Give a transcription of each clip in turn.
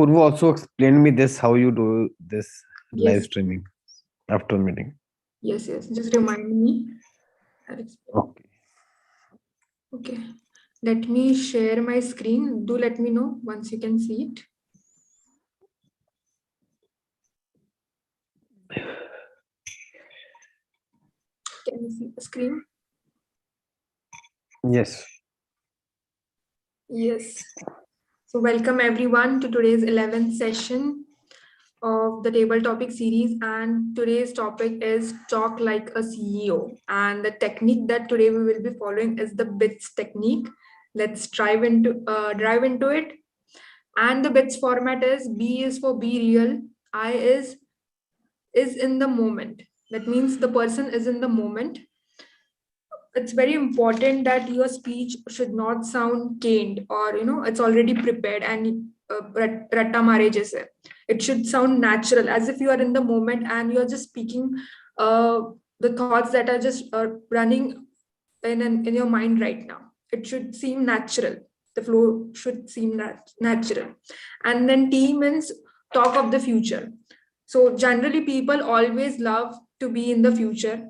Purva also explained me this how you do this live Yes, streaming after meeting. yes. Just remind me. I'll explain. Okay. Okay. Let me share my screen. Do let me know once you can see it. Can you see the screen? Yes. Yes. So welcome everyone to today's 11th session of the table topic series, and today's topic is talk like a CEO, and the technique that today we will be following is the bits technique. Let's dive into it. And the bits format is B is for be real, I is in the moment. That means the person is in the moment. It's very important that your speech should not sound caned, or it's already prepared and ratta mare jaise. It should sound natural, as if you are in the moment and you are just speaking uh, the thoughts that are just running in your mind right now. It should seem natural. The flow should seem natural. And then T means talk of the future. So generally people always love to be in the future.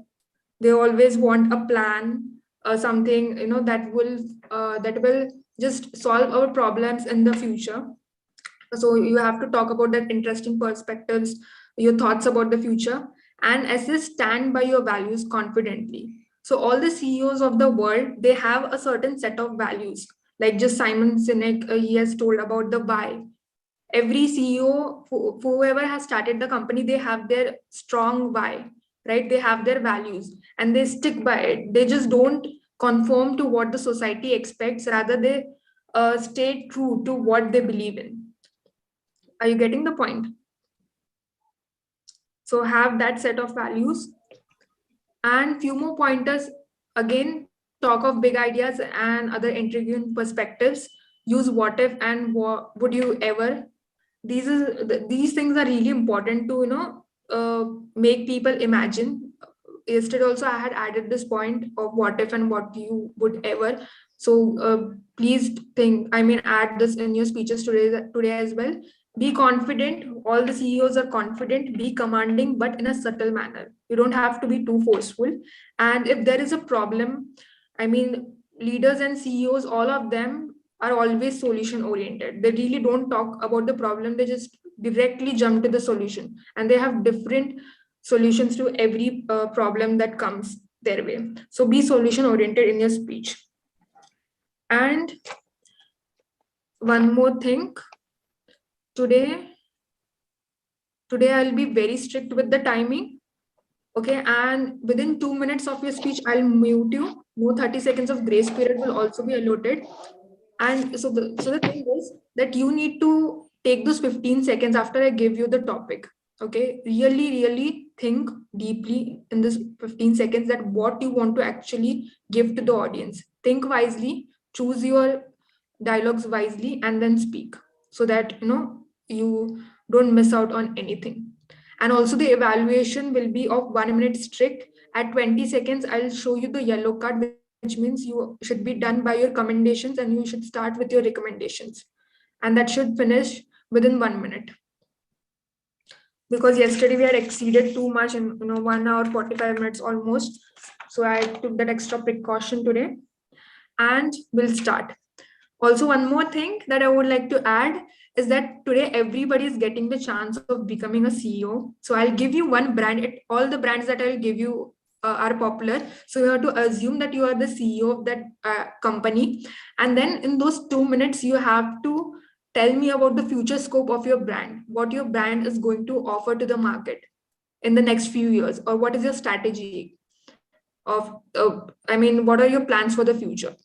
They always want a plan, something that will just solve our problems in the future. So you have to talk about that interesting perspectives, your thoughts about the future, and as they stand by your values confidently. So all the CEOs of the world, they have a certain set of values. Like just Simon Sinek, he has told about the why. Every CEO, whoever has started the company, they have their strong why, right? They have their values and they stick by it. They just don't conform to what the society expects, rather they stay true to what they believe in. Are you getting the point? So have that set of values. And few more pointers. Again, talk of big ideas and other intriguing perspectives. Use what if and what would you ever. These things are really important to make people imagine. Yesterday also I had added this point of what if and what you would ever. So please think, I mean, add this in your speeches today as well. Be confident. All the CEOs are confident. Be commanding, but in a subtle manner. You don't have to be too forceful. And if there is a problem, I mean, leaders and CEOs, all of them are always solution oriented. They really don't talk about the problem, they just directly jump to the solution, and they have different solutions to every problem that comes their way. So be solution oriented in your speech. And one more thing, today today I'll be very strict with the timing. Okay, and within 2 minutes of your speech I'll mute you. No 30 seconds of grace period will also be allotted. And so the thing is that you need to take those 15 seconds after I give you the topic. Okay, really think deeply in this 15 seconds that what you want to actually give to the audience. Think wisely, choose your dialogues wisely, and then speak, so that you don't miss out on anything. And also the evaluation will be of 1 minute strict. At 20 seconds I'll show you the yellow card, which means you should be done by your commendations and you should start with your recommendations, and that should finish within 1 minute. Because yesterday we had exceeded too much in 1 hour 45 minutes almost. So I took that extra precaution today, and we'll start. Also, one more thing that I would like to add is that today everybody is getting the chance of becoming a CEO. So I'll give you one brand. All the brands that I'll give you are popular. So you have to assume that you are the CEO of that company. And then in those 2 minutes, you have to tell me about the future scope of your brand, what your brand is going to offer to the market in the next few years, or what is your strategy of, I mean, what are your plans for the future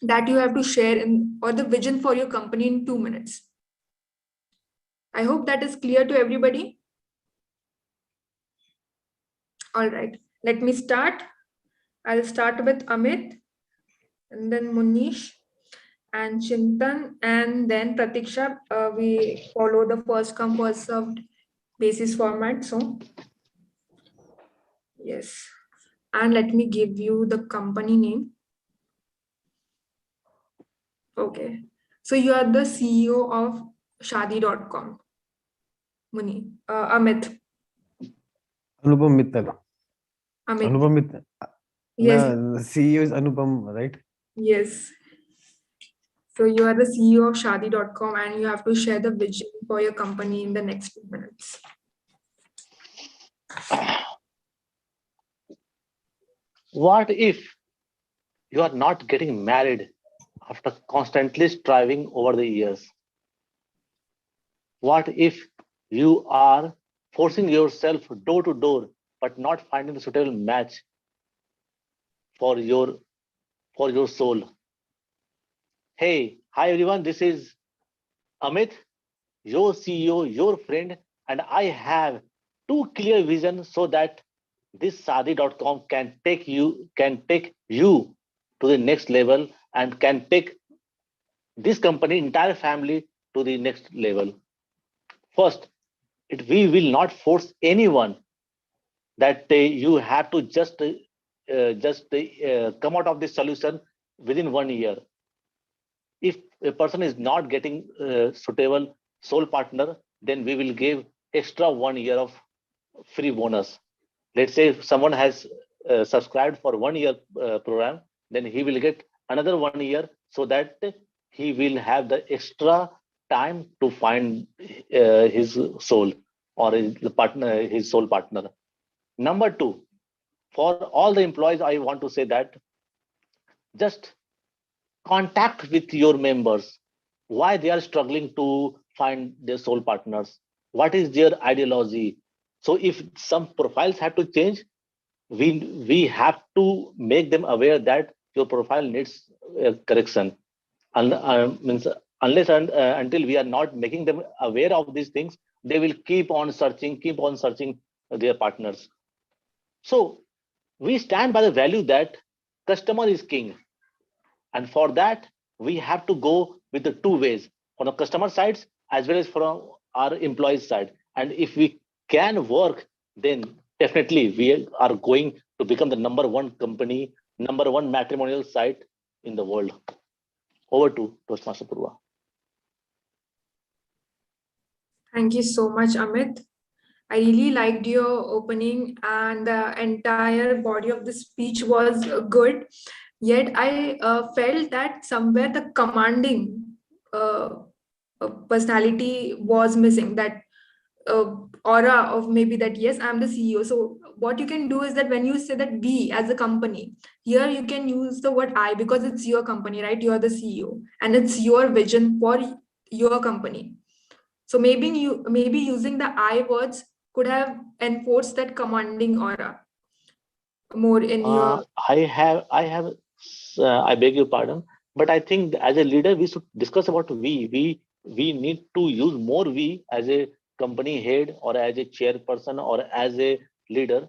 that you have to share in, or the vision for your company in 2 minutes. I hope that is clear to everybody. All right, let me start. I'll start with Amit, and then Munish and Chintan, and then Pratiksha. We follow the first come first served basis format. So yes, and let me give you the company name. Okay, so you are the CEO of Shadi.com. Muni. Amit. Anupam Mittal. Amit. Anupam Mittal. Yes. The CEO is Anupam, right? Yes. So you are the CEO of Shadi.com and you have to share the vision for your company in the next 2 minutes. What if you are not getting married after constantly striving over the years? What if you are forcing yourself door to door but not finding a suitable match for your soul? Hey, hi everyone, this is Amit, your CEO, your friend, and I have two clear visions so that this Sadi.com can take you to the next level and can take this company entire family to the next level. First, we will not force anyone that you have to just come out of this solution within 1 year. If a person is not getting suitable soul partner, then we will give extra 1 year of free bonus. Let's say if someone has subscribed for 1 year program, then he will get another 1 year so that he will have the extra time to find his soul or his soul partner. Number two, for all the employees, I want to say that just contact with your members, why they are struggling to find their soul partners, what is their ideology. So if some profiles have to change, we have to make them aware that your profile needs correction. Means unless and until we are not making them aware of these things, they will keep on searching their partners. So we stand by the value that customer is king, and for that we have to go with the two ways, from the customer sides as well as from our employees side. And if we can work, then definitely we are going to become the number one company, number one matrimonial site in the world. Over to Toastmaster Poorva. Thank you so much, Amit. I really liked your opening, and the entire body of the speech was good. Yet I felt that somewhere the commanding uh, personality was missing. That aura of maybe that yes, I'm the CEO. So what you can do is that when you say that we as a company, here you can use the word I, because it's your company, right? You're the CEO and it's your vision for your company. So maybe using the I words could have enforced that commanding aura more in your. I beg your pardon, but I think as a leader we should discuss about we. We need to use more we as a company head or as a chairperson or as a leader,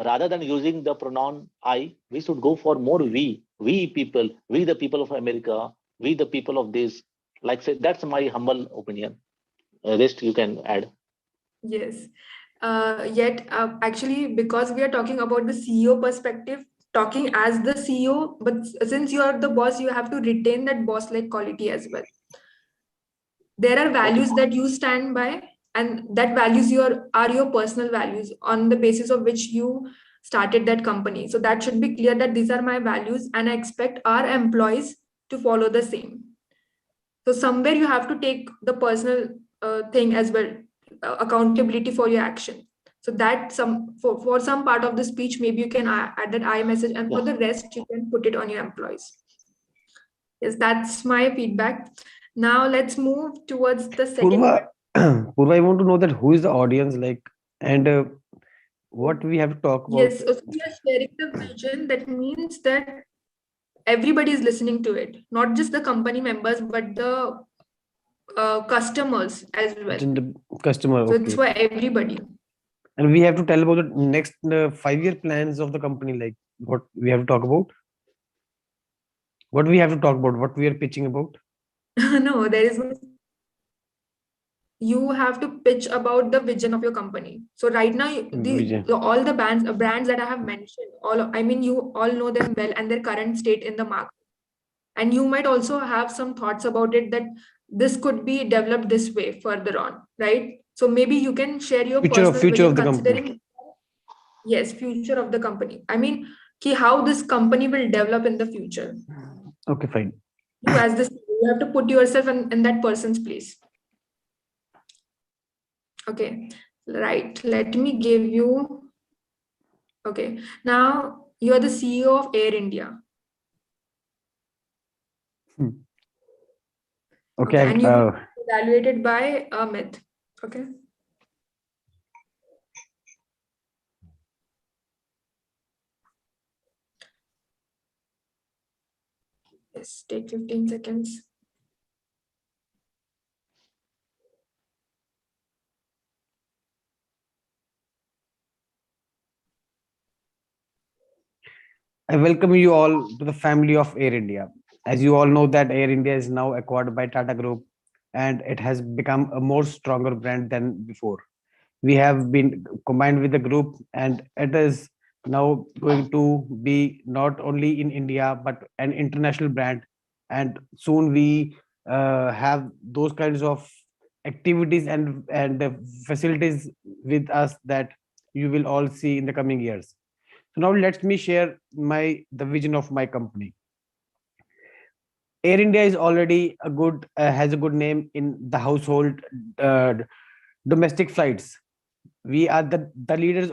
rather than using the pronoun I. We should go for more we people, we the people of America, we the people of this. Like say, that's my humble opinion. Rest you can add. Yes. Yet, actually, because we are talking about the CEO perspective, talking as the CEO, but since you are the boss, you have to retain that boss-like quality as well. There are values that you stand by, and that values are your personal values on the basis of which you started that company. So that should be clear that these are my values, and I expect our employees to follow the same. So somewhere you have to take the personal thing as well, accountability for your action. So that for some part of the speech, maybe you can add that I message, and for the rest, you can put it on your employees. Yes, that's my feedback. Now let's move towards the second. Purva, I want to know that who is the audience like, and what we have to talk about. Yes, so we are sharing the vision. That means that everybody is listening to it, not just the company members, but the customers as well. The customer, So it's okay. for everybody. And we have to tell about the next 5-year plans of the company, like what we have to talk about. What we have to talk about, what we are pitching about. No, there is no. You have to pitch about the vision of your company. So right now, all the brands that I have mentioned, you all know them well and their current state in the market. And you might also have some thoughts about it, that this could be developed this way further on, right? So maybe you can share your Future personal of vision the company. considering, yes, future of the company. I mean, how this company will develop in the future. Okay, fine. You as this, you have to put yourself in that person's place. Okay, right. Let me give you. Okay, now you are the CEO of Air India. Okay, And you will be evaluated by Amit. Okay. Yes, take 15 seconds. I welcome you all to the family of Air India. As you all know that Air India is now acquired by Tata Group and it has become a more stronger brand than before. We have been combined with the group and it is now going to be not only in India but an international brand, and soon we have those kinds of activities and facilities with us that you will all see in the coming years. So now let me share the vision of my company. Air India is already a good has a good name in the household uh, domestic flights. We are the leaders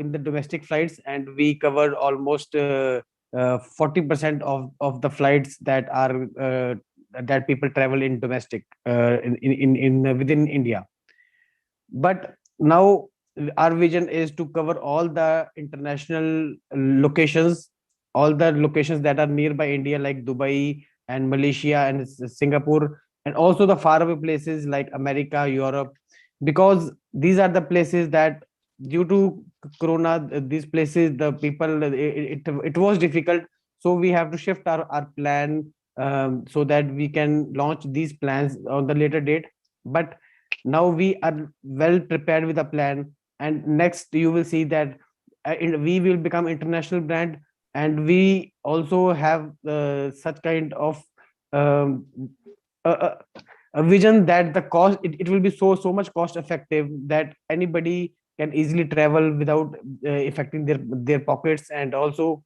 in the domestic flights, and we cover almost 40% of the flights that people travel in domestic in within India. But now our vision is to cover all the international locations, all the locations that are nearby India, like Dubai and Malaysia and Singapore, and also the faraway places like America, Europe, because these are the places that due to corona, these places, the people, it was difficult. So we have to shift our plan, so that we can launch these plans on the later date. But now we are well prepared with a plan, and next you will see that we will become international brand, and we also have such kind of um, a, a vision that the cost, it will be so much cost effective that anybody can easily travel without affecting their pockets, and also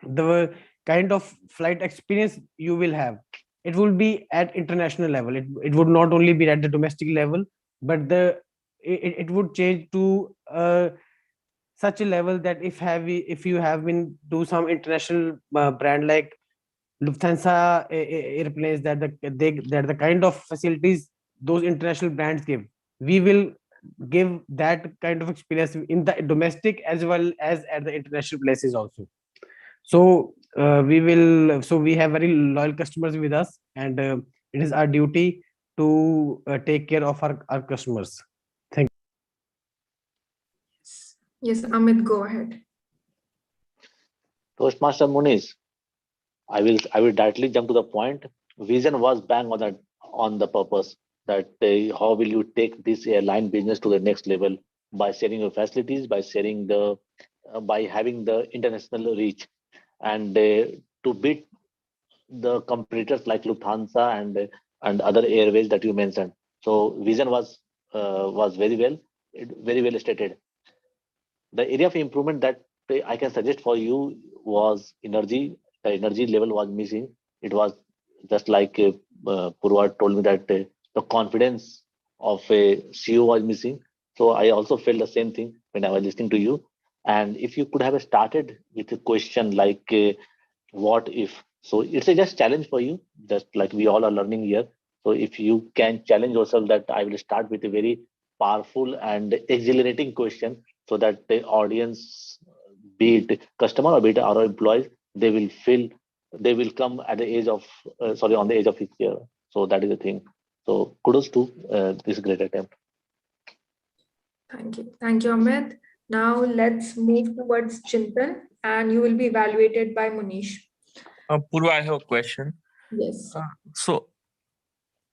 the kind of flight experience you will have, it will be at international level. It would not only be at the domestic level, but it would change to such a level that if you have been do some international brand like Lufthansa airplanes, that the kind of facilities those international brands give, we will give that kind of experience in the domestic as well as at the international places also. So we have very loyal customers with us, and it is our duty to take care of our customers. Thank Yes, Amit, go ahead. Toastmaster Muniz, I will directly jump to the point. Vision was bang on the purpose that how will you take this airline business to the next level by sharing your facilities, by sharing the by having the international reach, and to beat the competitors like Lufthansa and other airways that you mentioned. So vision was very well stated. The area of improvement that I can suggest for you was energy. The energy level was missing. It was just like Purva told me that the confidence of a CEO was missing. So I also felt the same thing when I was listening to you. And if you could have started with a question like, what if? So it's a just challenge for you, just like we all are learning here. So if you can challenge yourself, that I will start with a very powerful and exhilarating question, so that the audience, be it customer or be it our employees, they will feel, they will come at the age of on the age of 6 year. So that is the thing. So kudos to this great attempt. Thank you, Amit. Now let's move towards Chintan, and you will be evaluated by Munish. Purva, I have a question. Yes. So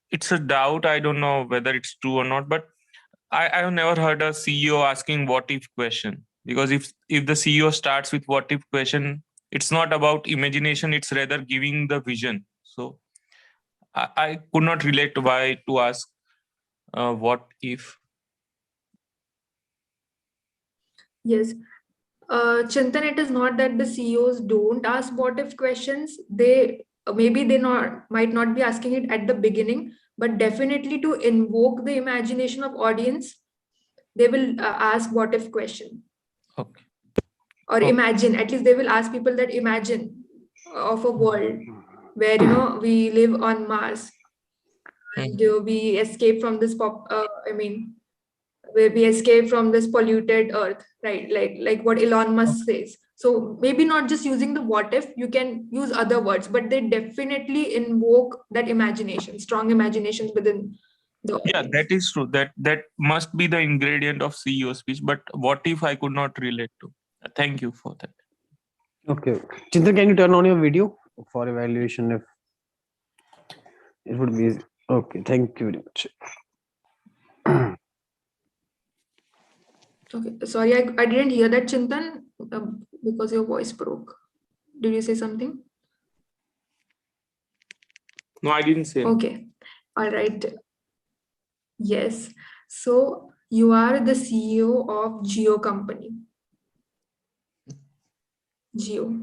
it's a doubt. I don't know whether it's true or not, but I have never heard a CEO asking what if question. Because if the CEO starts with what if question, it's not about imagination, it's rather giving the vision. So I could not relate why to ask what if. Yes. Chintan, it is not that the CEOs don't ask what if questions. They maybe they not might not be asking it at the beginning, but definitely to invoke the imagination of audience, they will ask what if question, Okay. or Okay. imagine. At least they will ask people that imagine of a world where we live on Mars and we escape from this where we escape from this polluted earth, right? Like what Elon Musk says. So maybe not just using the what if, you can use other words, but they definitely invoke that imagination, strong imaginations within the Yeah, audience. that is true. That must be the ingredient of CEO speech. But what if I could not relate to? Thank you for that. Okay. Chintan, can you turn on your video for evaluation if it would be okay? Thank you very much. Okay, sorry, I didn't hear that, Chintan, because your voice broke. Did you say something? No, I didn't say. Okay, all right. Yes. So you are the CEO of Geo company. Geo.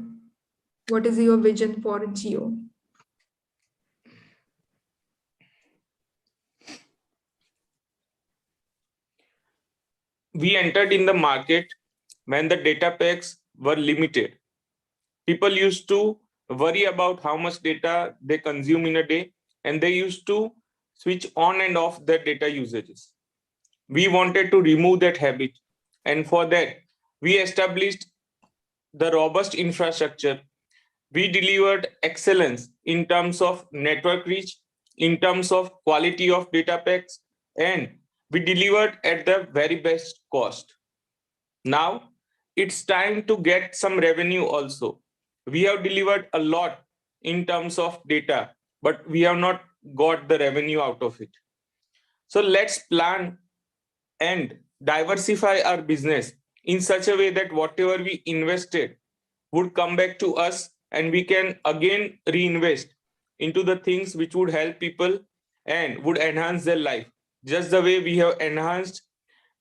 What is your vision for Geo? We entered in the market when the data packs were limited. People used to worry about how much data they consume in a day, and they used to switch on and off their data usages. We wanted to remove that habit, and for that, we established the robust infrastructure. We delivered excellence in terms of network reach, in terms of quality of data packs, and we delivered at the very best cost. Now it's time to get some revenue also. We have delivered a lot in terms of data, but we have not got the revenue out of it. So let's plan and diversify our business in such a way that whatever we invested would come back to us, and we can again reinvest into the things which would help people and would enhance their life, just the way we have enhanced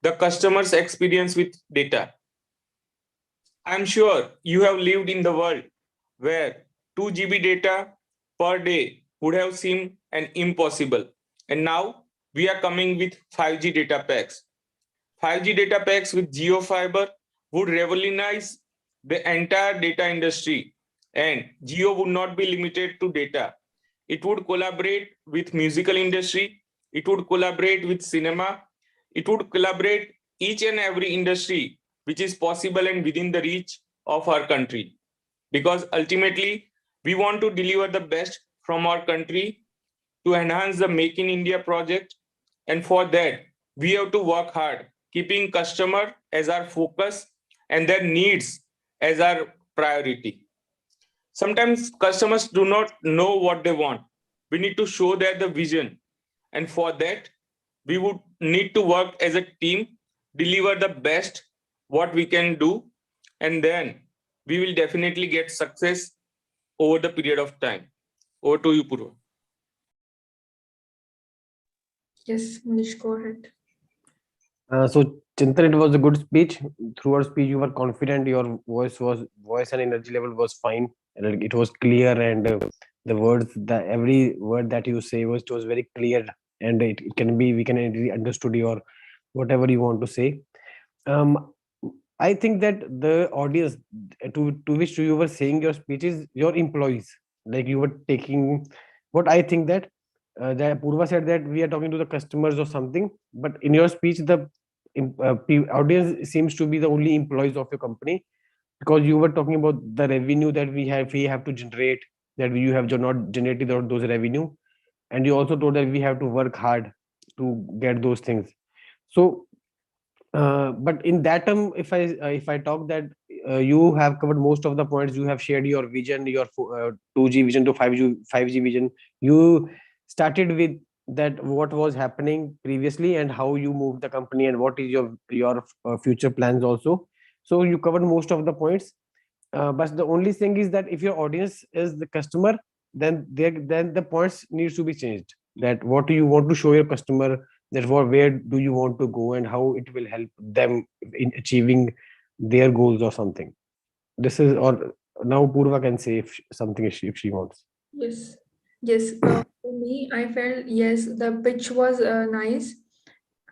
the customer's experience with data. I'm sure you have lived in the world where 2 GB data per day would have seemed an impossible. And now we are coming with 5G data packs. 5G data packs with Geo Fiber would revolutionize the entire data industry, and Geo would not be limited to data. It would collaborate with musical industry, it would collaborate with cinema, it would collaborate each and every industry which is possible and within the reach of our country. Because ultimately, we want to deliver the best from our country to enhance the Make in India project. And for that, we have to work hard, keeping customer as our focus and their needs as our priority. Sometimes customers do not know what they want. We need to show them the vision. And for that, we would need to work as a team, deliver the best what we can do, and then we will definitely get success over the period of time. Over to you, Poorva. Yes, Manish, go ahead. So Chintan, it was a good speech. Through our speech, you were confident. Your voice and energy level was fine. And it was clear, and the words, the every word that you say was very clear, and it can be we can easily understood your whatever you want to say. I think that the audience to which you were saying your speech is your employees. Like you were taking what I think that Poorva said that we are talking to the customers or something, but in your speech, the audience seems to be the only employees of your company, because you were talking about the revenue that we have to generate, that you have not generated those revenue, and you also told that we have to work hard to get those things. So but in that term, if I talk that you have covered most of the points, you have shared your vision, your 2G vision to 5G vision. You started with that what was happening previously and how you moved the company and what is your future plans also. So you covered most of the points, but the only thing is that if your audience is the customer, then the points needs to be changed. That what do you want to show your customer, that where do you want to go, and how it will help them in achieving their goals or something. This is, or now Purva can say something if she wants. Yes, yes. For me, I felt yes, the pitch was nice,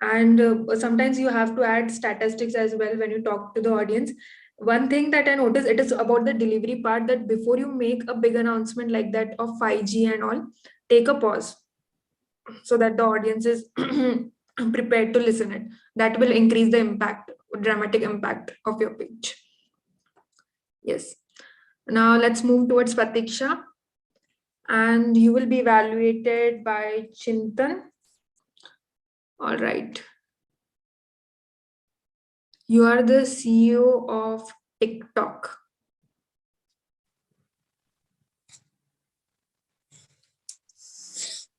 and sometimes you have to add statistics as well when you talk to the audience. One thing that I noticed, it is about the delivery part, that before you make a big announcement like that of 5G and all, take a pause so that the audience is prepared to listen it. That will increase the impact, dramatic impact of your pitch. Yes. Now let's move towards Pratiksha, and you will be evaluated by Chintan. All right. You are the CEO of TikTok.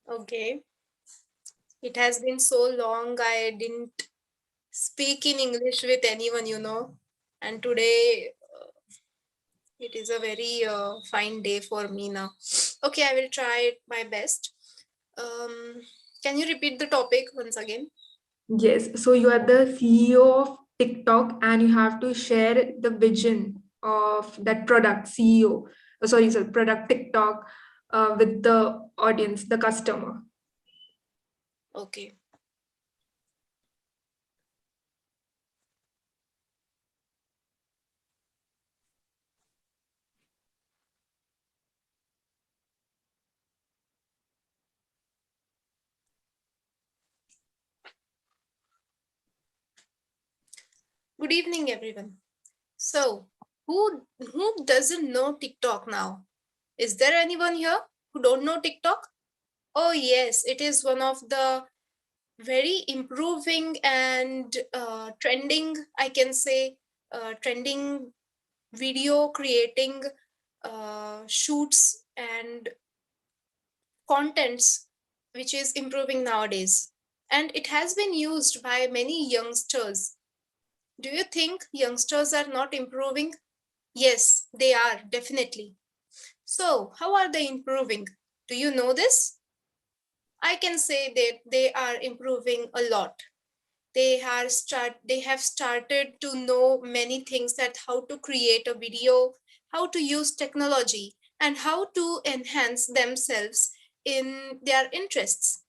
Okay. It has been so long I didn't speak in English with anyone, and today it is a very fine day for me now. Okay, I will try my best. Can you repeat the topic once again? Yes. So you are the CEO of TikTok, and you have to share the vision of that product, CEO. Sorry, product TikTok with the audience, the customer. Okay. Good evening, everyone. So, who doesn't know TikTok now? Is there anyone here who don't know TikTok? Oh yes, it is one of the very improving and trending, I can say, trending video creating shoots and contents which is improving nowadays. And it has been used by many youngsters. Do you think youngsters are not improving? Yes, they are, definitely. So, how are they improving? Do you know this? I can say that they are improving a lot. They have started to know many things, that how to create a video, how to use technology, and how to enhance themselves in their interests.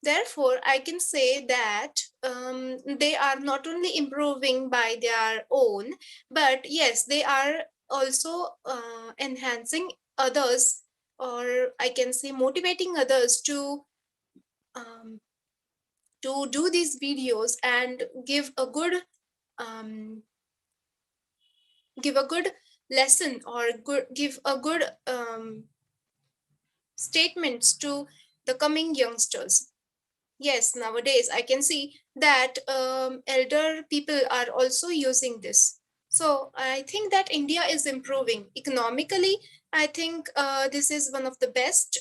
Therefore, I can say that they are not only improving by their own, but yes, they are also enhancing others, or I can say motivating others um, to do these videos and give a good lesson, or give a good statements to the coming youngsters. Yes, nowadays I can see that elder people are also using this. So I think that India is improving economically. I think this is one of the best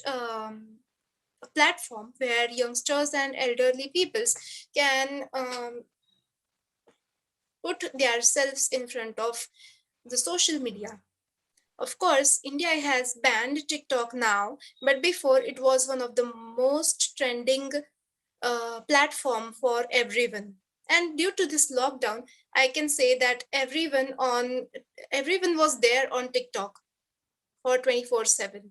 platform where youngsters and elderly peoples can put themselves in front of the social media. Of course, India has banned TikTok now, but before it was one of the most trending platform for everyone. And due to this lockdown, I can say that everyone was there on TikTok for 24/7.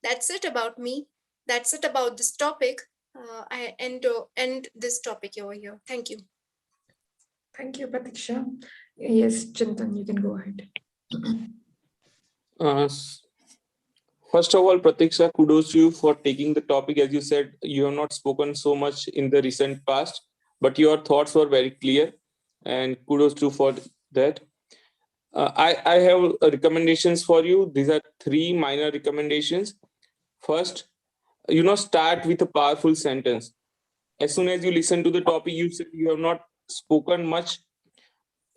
That's it about me. That's it about this topic. I end this topic over here. Thank you. Thank you, Pratiksha. Yes, Chintan, you can go ahead. First of all, Pratiksha, kudos to you for taking the topic. As you said, you have not spoken so much in the recent past, but your thoughts were very clear, and kudos to you for that. I have recommendations for you. These are 3 minor recommendations. First, start with a powerful sentence. As soon as you listen to the topic, you said you have not spoken much.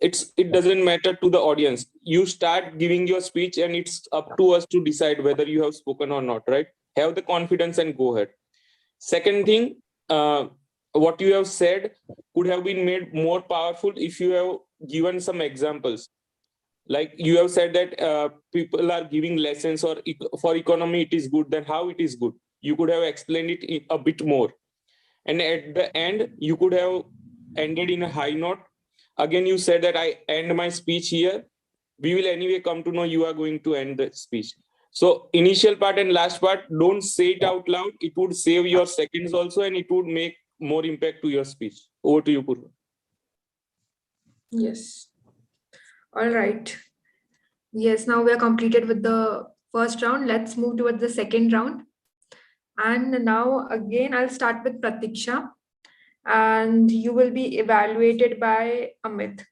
It doesn't matter to the audience. You start giving your speech, and it's up to us to decide whether you have spoken or not, right? Have the confidence and go ahead. Second thing, what you have said could have been made more powerful if you have given some examples. Like you have said that people are giving lessons, or for economy it is good, then how it is good? You could have explained it a bit more. And at the end, you could have ended in a high note. Again, you said that I end my speech here. We will anyway come to know you are going to end the speech. So initial part and last part, don't say it out loud. It would save your seconds also, and it would make more impact to your speech. Over to you, Poorva. Yes. All right. Yes, now we are completed with the first round. Let's move towards the second round. And now again, I'll start with Pratiksha, and you will be evaluated by Amit.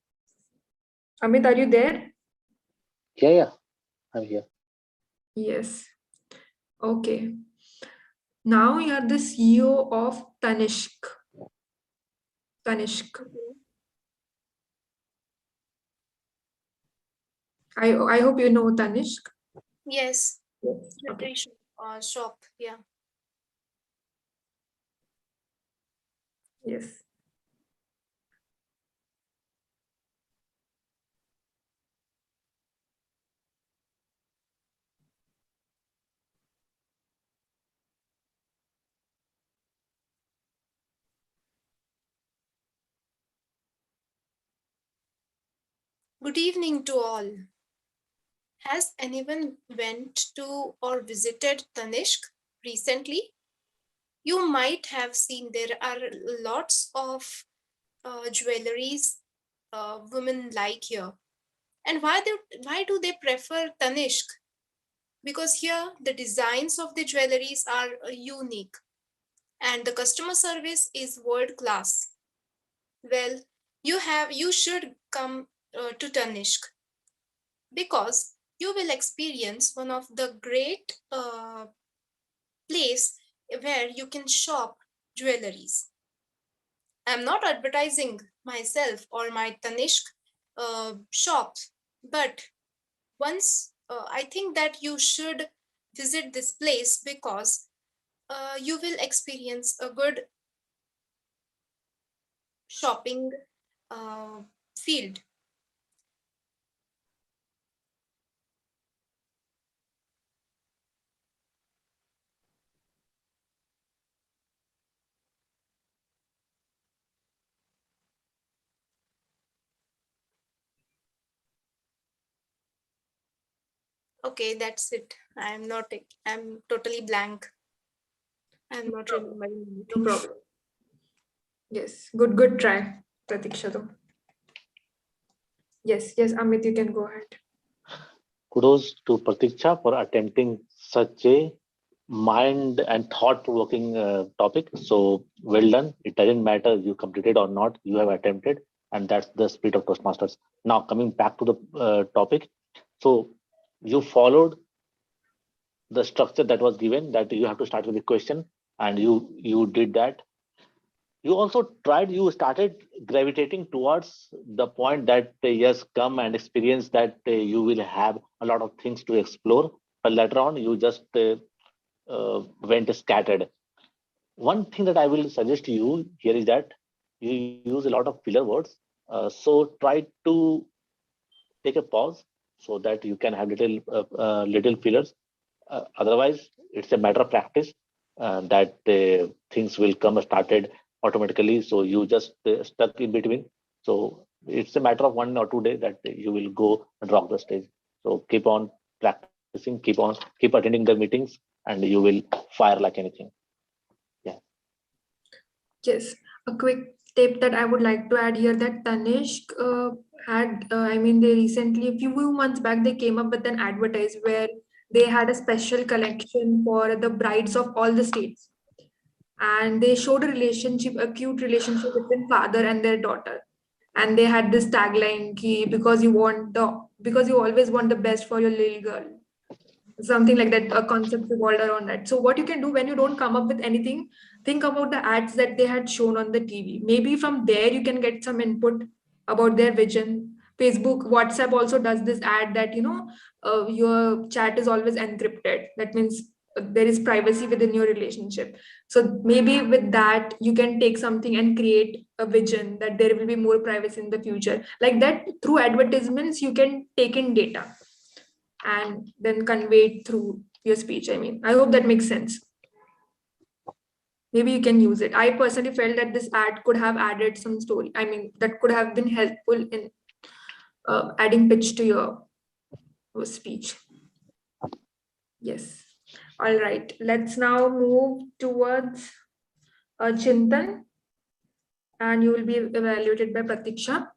Amit, are you there? Yeah, I'm here. Yes. Okay. Now you are the CEO of Tanishq. Tanishq. I hope you know Tanishq. Yes, Okay. jewelry shop. Yeah. Yes. Good evening to all. Has anyone went to or visited Tanishq recently? You might have seen there are lots of jewelries women like here. And why do they prefer Tanishq? Because here the designs of the jewelries are unique and the customer service is world class. Well, you should come to Tanishq because you will experience one of the great place where you can shop jewelries. I'm not advertising myself or my Tanishq shop, but once I think that you should visit this place because you will experience a good shopping field. Okay, that's it. I'm totally blank. I'm not remembering No anything. problem. Yes. Good try, Pratiksha though. Yes, Amit, you can go ahead. Kudos to Pratiksha for attempting such a mind and thought provoking topic. So well done. It doesn't matter you completed or not, you have attempted, and that's the spirit of Toastmasters. Now, coming back to the topic. So you followed the structure that was given, that you have to start with the question, and you did that. You also you started gravitating towards the point that yes, come and experience that you will have a lot of things to explore, but later on you just went scattered. One thing that I will suggest to you here is that you use a lot of filler words. So try to take a pause so that you can have little fillers. Otherwise, it's a matter of practice that things will come started automatically. So you just stuck in between. So it's a matter of 1 or 2 days that you will go and rock the stage. So keep on practicing, keep attending the meetings, and you will fire like anything. Yeah. Yes, a quick tip that I would like to add here that Tanishq they recently, a few months back, they came up with an advertise where they had a special collection for the brides of all the states. And they showed a cute relationship between father and their daughter. And they had this tagline, ki, because you always want the best for your little girl, something like that. A concept revolved around that. So what you can do when you don't come up with anything, think about the ads that they had shown on the TV. Maybe from there you can get some input about their vision. Facebook, WhatsApp also does this ad that your chat is always encrypted. That means there is privacy within your relationship. So maybe with that, you can take something and create a vision that there will be more privacy in the future. Like that, through advertisements, you can take in data and then convey it through your speech. I mean, I hope that makes sense. Maybe you can use it. I personally felt that this ad could have added some story. I mean, that could have been helpful in adding pitch to your speech. Yes. All right. Let's now move towards Chintan, and you will be evaluated by Pratiksha.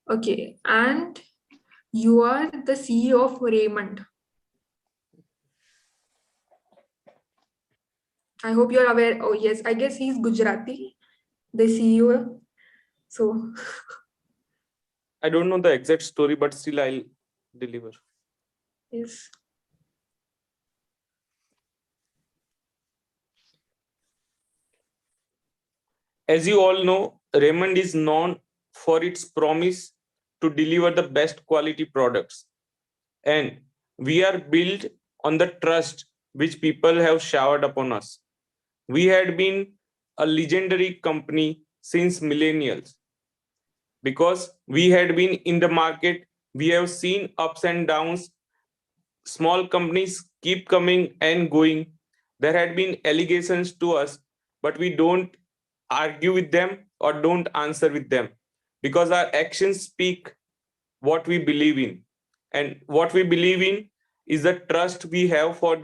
Okay. And you are the CEO of Raymond. I hope you're aware. Oh, yes. I guess he's Gujarati, the CEO. So, I don't know the exact story, but still I'll deliver. yes. As you all know, Raymond is known for its promise to deliver the best quality products. And we are built on the trust which people have showered upon us. We had been a legendary company since millennials. Because we had been in the market, we have seen ups and downs. Small companies keep coming and going. There had been allegations to us, but we don't argue with them or don't answer with them because our actions speak what we believe in. And what we believe in is the trust we have for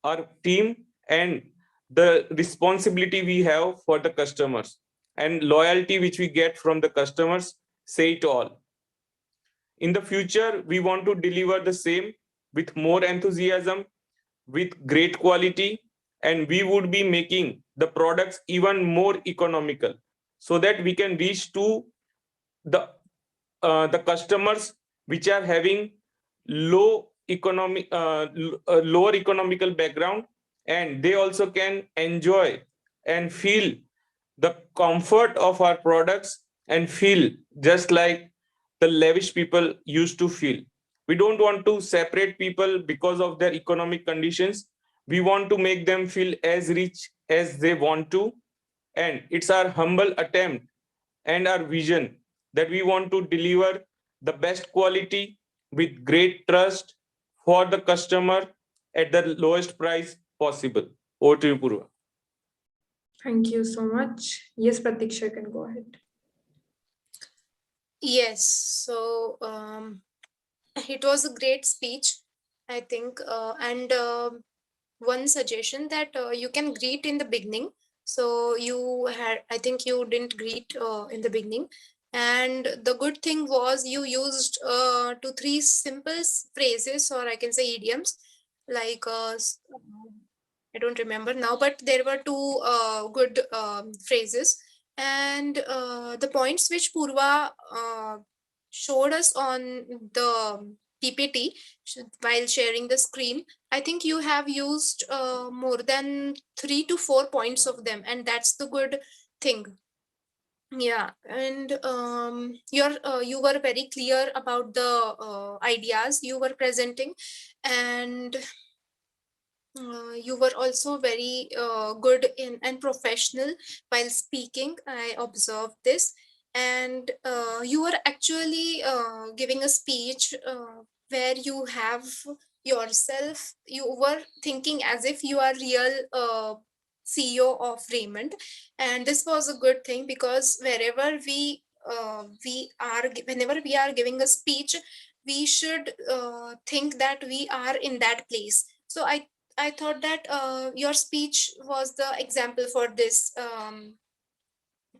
our team and the responsibility we have for the customers and loyalty which we get from the customers say it all. In the future, we want to deliver the same with more enthusiasm, with great quality, and we would be making the products even more economical so that we can reach to the customers which are having lower economical background, and they also can enjoy and feel the comfort of our products and feel just like the lavish people used to feel. We don't want to separate people because of their economic conditions. We want to make them feel as rich as they want to. And it's our humble attempt and our vision that we want to deliver the best quality with great trust for the customer at the lowest price possible. Over to you, Poorva. Thank you so much. Yes, Pratiksha, you can go ahead. Yes, so it was a great speech, I think, and one suggestion that you can greet in the beginning. So I think you didn't greet in the beginning, and the good thing was you used 2-3 simple phrases, or I can say idioms, like I don't remember now, but there were 2 good phrases. And the points which Poorva showed us on the PPT while sharing the screen, I think you have used more than 3 to 4 points of them, and that's the good thing. Yeah, and you were very clear about the ideas you were presenting, and you were also very good in and professional while speaking. I observed this, and you were actually giving a speech where you have yourself, you were thinking as if you are real CEO of Raymond, and this was a good thing because whenever we are giving a speech, we should think that we are in that place. So I thought that your speech was the example for this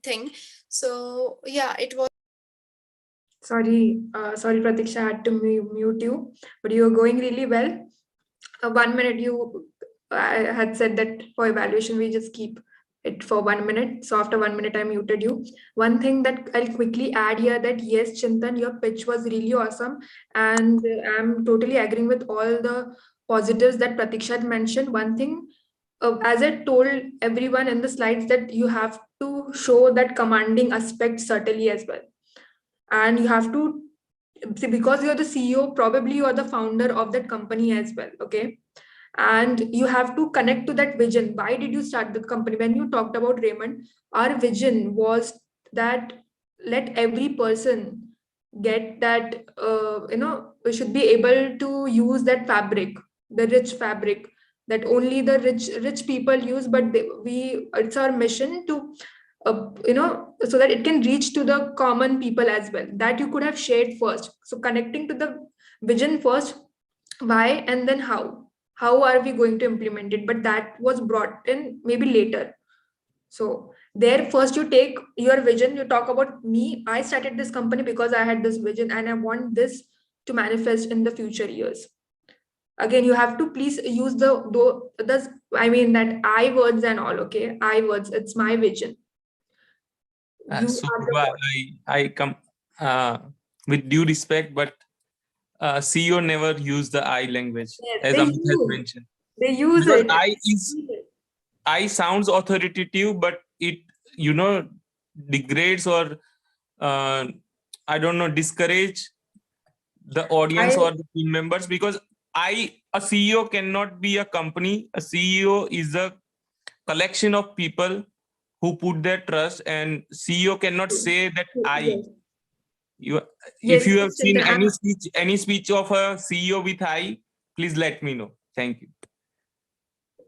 thing. So yeah, it was. Sorry, Pratiksha, I had to mute you, but you were going really well. 1 minute, I had said that for evaluation, we just keep it for 1 minute. So after 1 minute, I muted you. One thing that I'll quickly add here that yes, Chintan, your pitch was really awesome. And I'm totally agreeing with all the positives that Pratiksha had mentioned. One thing, as I told everyone in the slides, that you have to show that commanding aspect subtly as well. And you have to see, because you're the CEO, probably you're the founder of that company as well. Okay. and you have to connect to that vision. Why did you start the company? When you talked about Raymond, our vision was that let every person get that, we should be able to use that fabric, the rich fabric that only the rich people use, but it's our mission to so that it can reach to the common people as well, that you could have shared first. So connecting to the vision first, why, and then how are we going to implement it, but that was brought in maybe later. So there, first you take your vision, you talk about me, I started this company because I had this vision and I want this to manifest in the future years. Again, you have to please use the I mean that I words and all. Okay, I words, it's my vision. You So are the Poorva, boss. I come with due respect, but CEO never use the I language, Yes, as Amit has mentioned, they use because it. I sounds authoritative, but it degrades or I don't know, discourage the audience I or the team members, because a CEO cannot be a company. A CEO is a collection of people who put their trust, and CEO cannot say that I. yes, You, if yes, you have yes, seen Chintan. any speech of a CEO with I, please let me know. Thank you.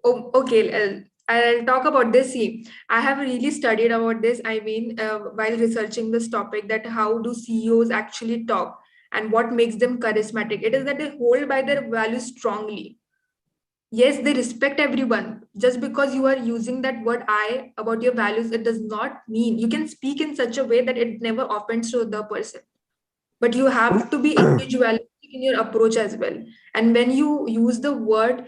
Oh, okay, I'll talk about this. See, I have really studied about this. I mean, while researching this topic, that how do CEOs actually talk and what makes them charismatic? It is that they hold by their values strongly. Yes, they respect everyone. Just because you are using that word I about your values, it does not mean you can speak in such a way that it never offends to the person. But you have to be individualistic in your approach as well. And when you use the word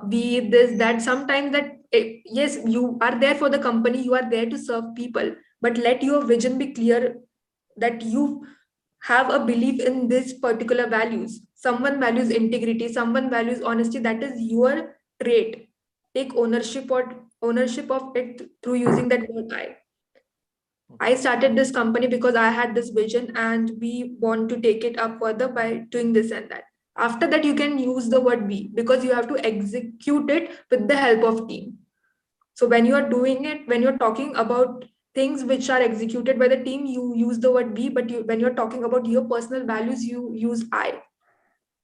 be this, that, sometimes that yes, you are there for the company, you are there to serve people, but let your vision be clear, that you have a belief in these particular values. Someone values integrity, someone values honesty, that is your trait. Take ownership of it through using that word I started this company because I had this vision and we want to take it up further by doing this and that. After that, you can use the word we, because you have to execute it with the help of team. So when you are doing it, when you're talking about things which are executed by the team, you use the word we, but when you're talking about your personal values, you use I.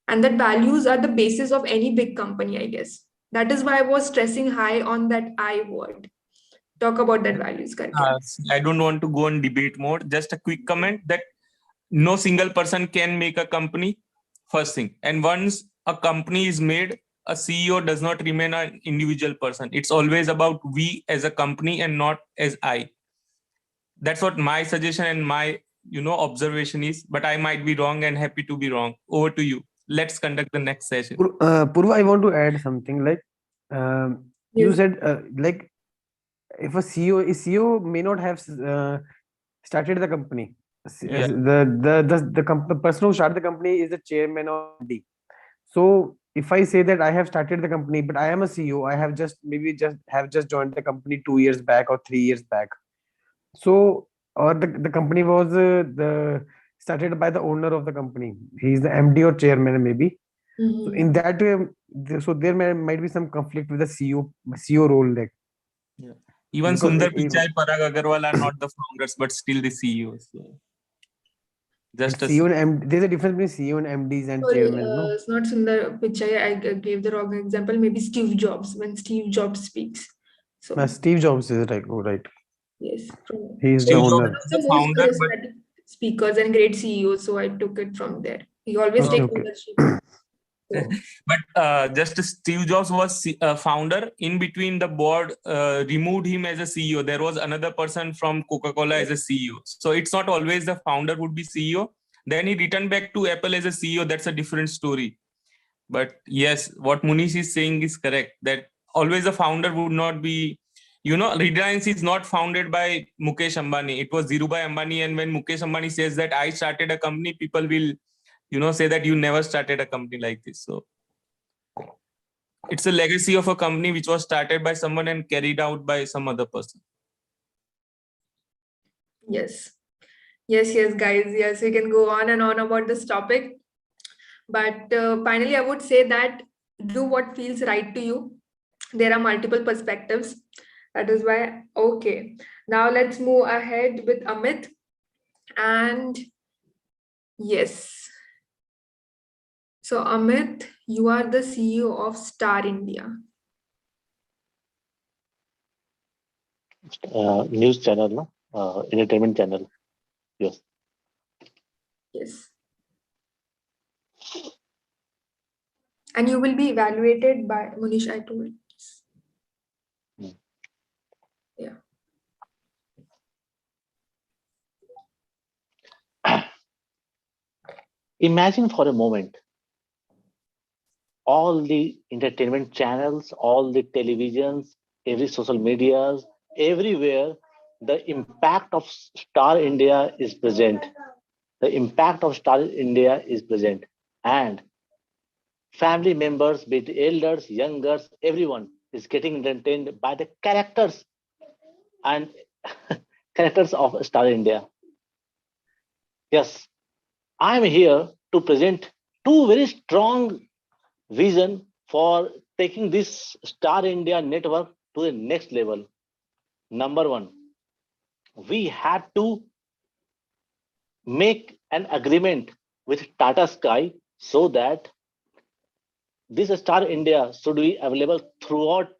And that values are the basis of any big company, I guess. That is why I was stressing high on that I word. Talk about that values, Karke. I don't want to go on debate mode. Just a quick comment that no single person can make a company, first thing. And once a company is made, a CEO does not remain an individual person. It's always about we as a company and not as I. That's what my suggestion and my observation is, but I might be wrong and happy to be wrong. Over to you. Let's conduct the next session. Purva, I want to add something like you Yes. said like if a CEO may not have started the company. Yeah. The person who started the company is the chairman or MD. So if I say that I have started the company, but I am a CEO, I have just joined the company 2 years back or 3 years back. So or the company was the started by the owner of the company. He's the MD or chairman maybe. So in that way, so there might be some conflict with the CEO role, like Yeah. Even because Sundar Pichai, Parag Agarwal are not the founders, but still the CEOs. So but just a CEO and MD, there's a difference between CEO and MDs and Sorry, chairman, no? it's not Sundar Pichai. I gave the wrong example. Maybe Steve Jobs, when Steve Jobs speaks. So Steve Jobs is right. Oh, right. yes, He is the Steve he's Jobs one owner. of is the the most founder, but charismatic speakers and great CEOs. So I took it from there. He always Okay, takes okay. ownership. So but just Steve Jobs was founder. In between, the board removed him as a CEO. There was another person from Coca-Cola as a CEO. So it's not always the founder would be CEO. Then he returned back to Apple as a CEO. That's a different story. But yes, what Munish is saying is correct. That always the founder would not be. Reliance is not founded by Mukesh Ambani. It was Dhirubhai Ambani. And when Mukesh Ambani says that I started a company, people will say that you never started a company like this. So it's a legacy of a company which was started by someone and carried out by some other person. yes, yes, guys. Yes, we can go on and on about this topic. But finally, I would say that do what feels right to you. There are multiple perspectives. That is why, okay. Now let's move ahead with Amit. And yes. So Amit, you are the CEO of Star India. News channel, no? Entertainment channel. Yes. Yes. And you will be evaluated by Munish, I told. Mm. Yeah. Imagine for a moment all the entertainment channels, all the televisions, every social medias, everywhere, the impact of Star India is present. The impact of Star India is present. And family members, be it elders, youngers, everyone is getting entertained by the characters and characters of Star India. Yes, I am here to present two very strong vision for taking this Star India network to the next level. Number one, we have to make an agreement with Tata Sky so that this Star India should be available throughout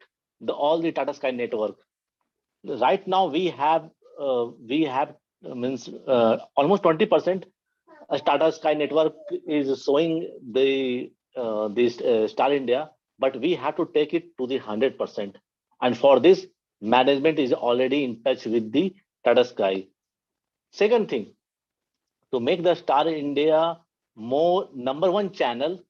all the Tata Sky network. Right now, we have means almost 20%. Tata Sky network is showing the this Star India, but we have to take it to the 100%. And for this, management is already in touch with the Tata Sky. Second thing, to make the Star India more number one channel,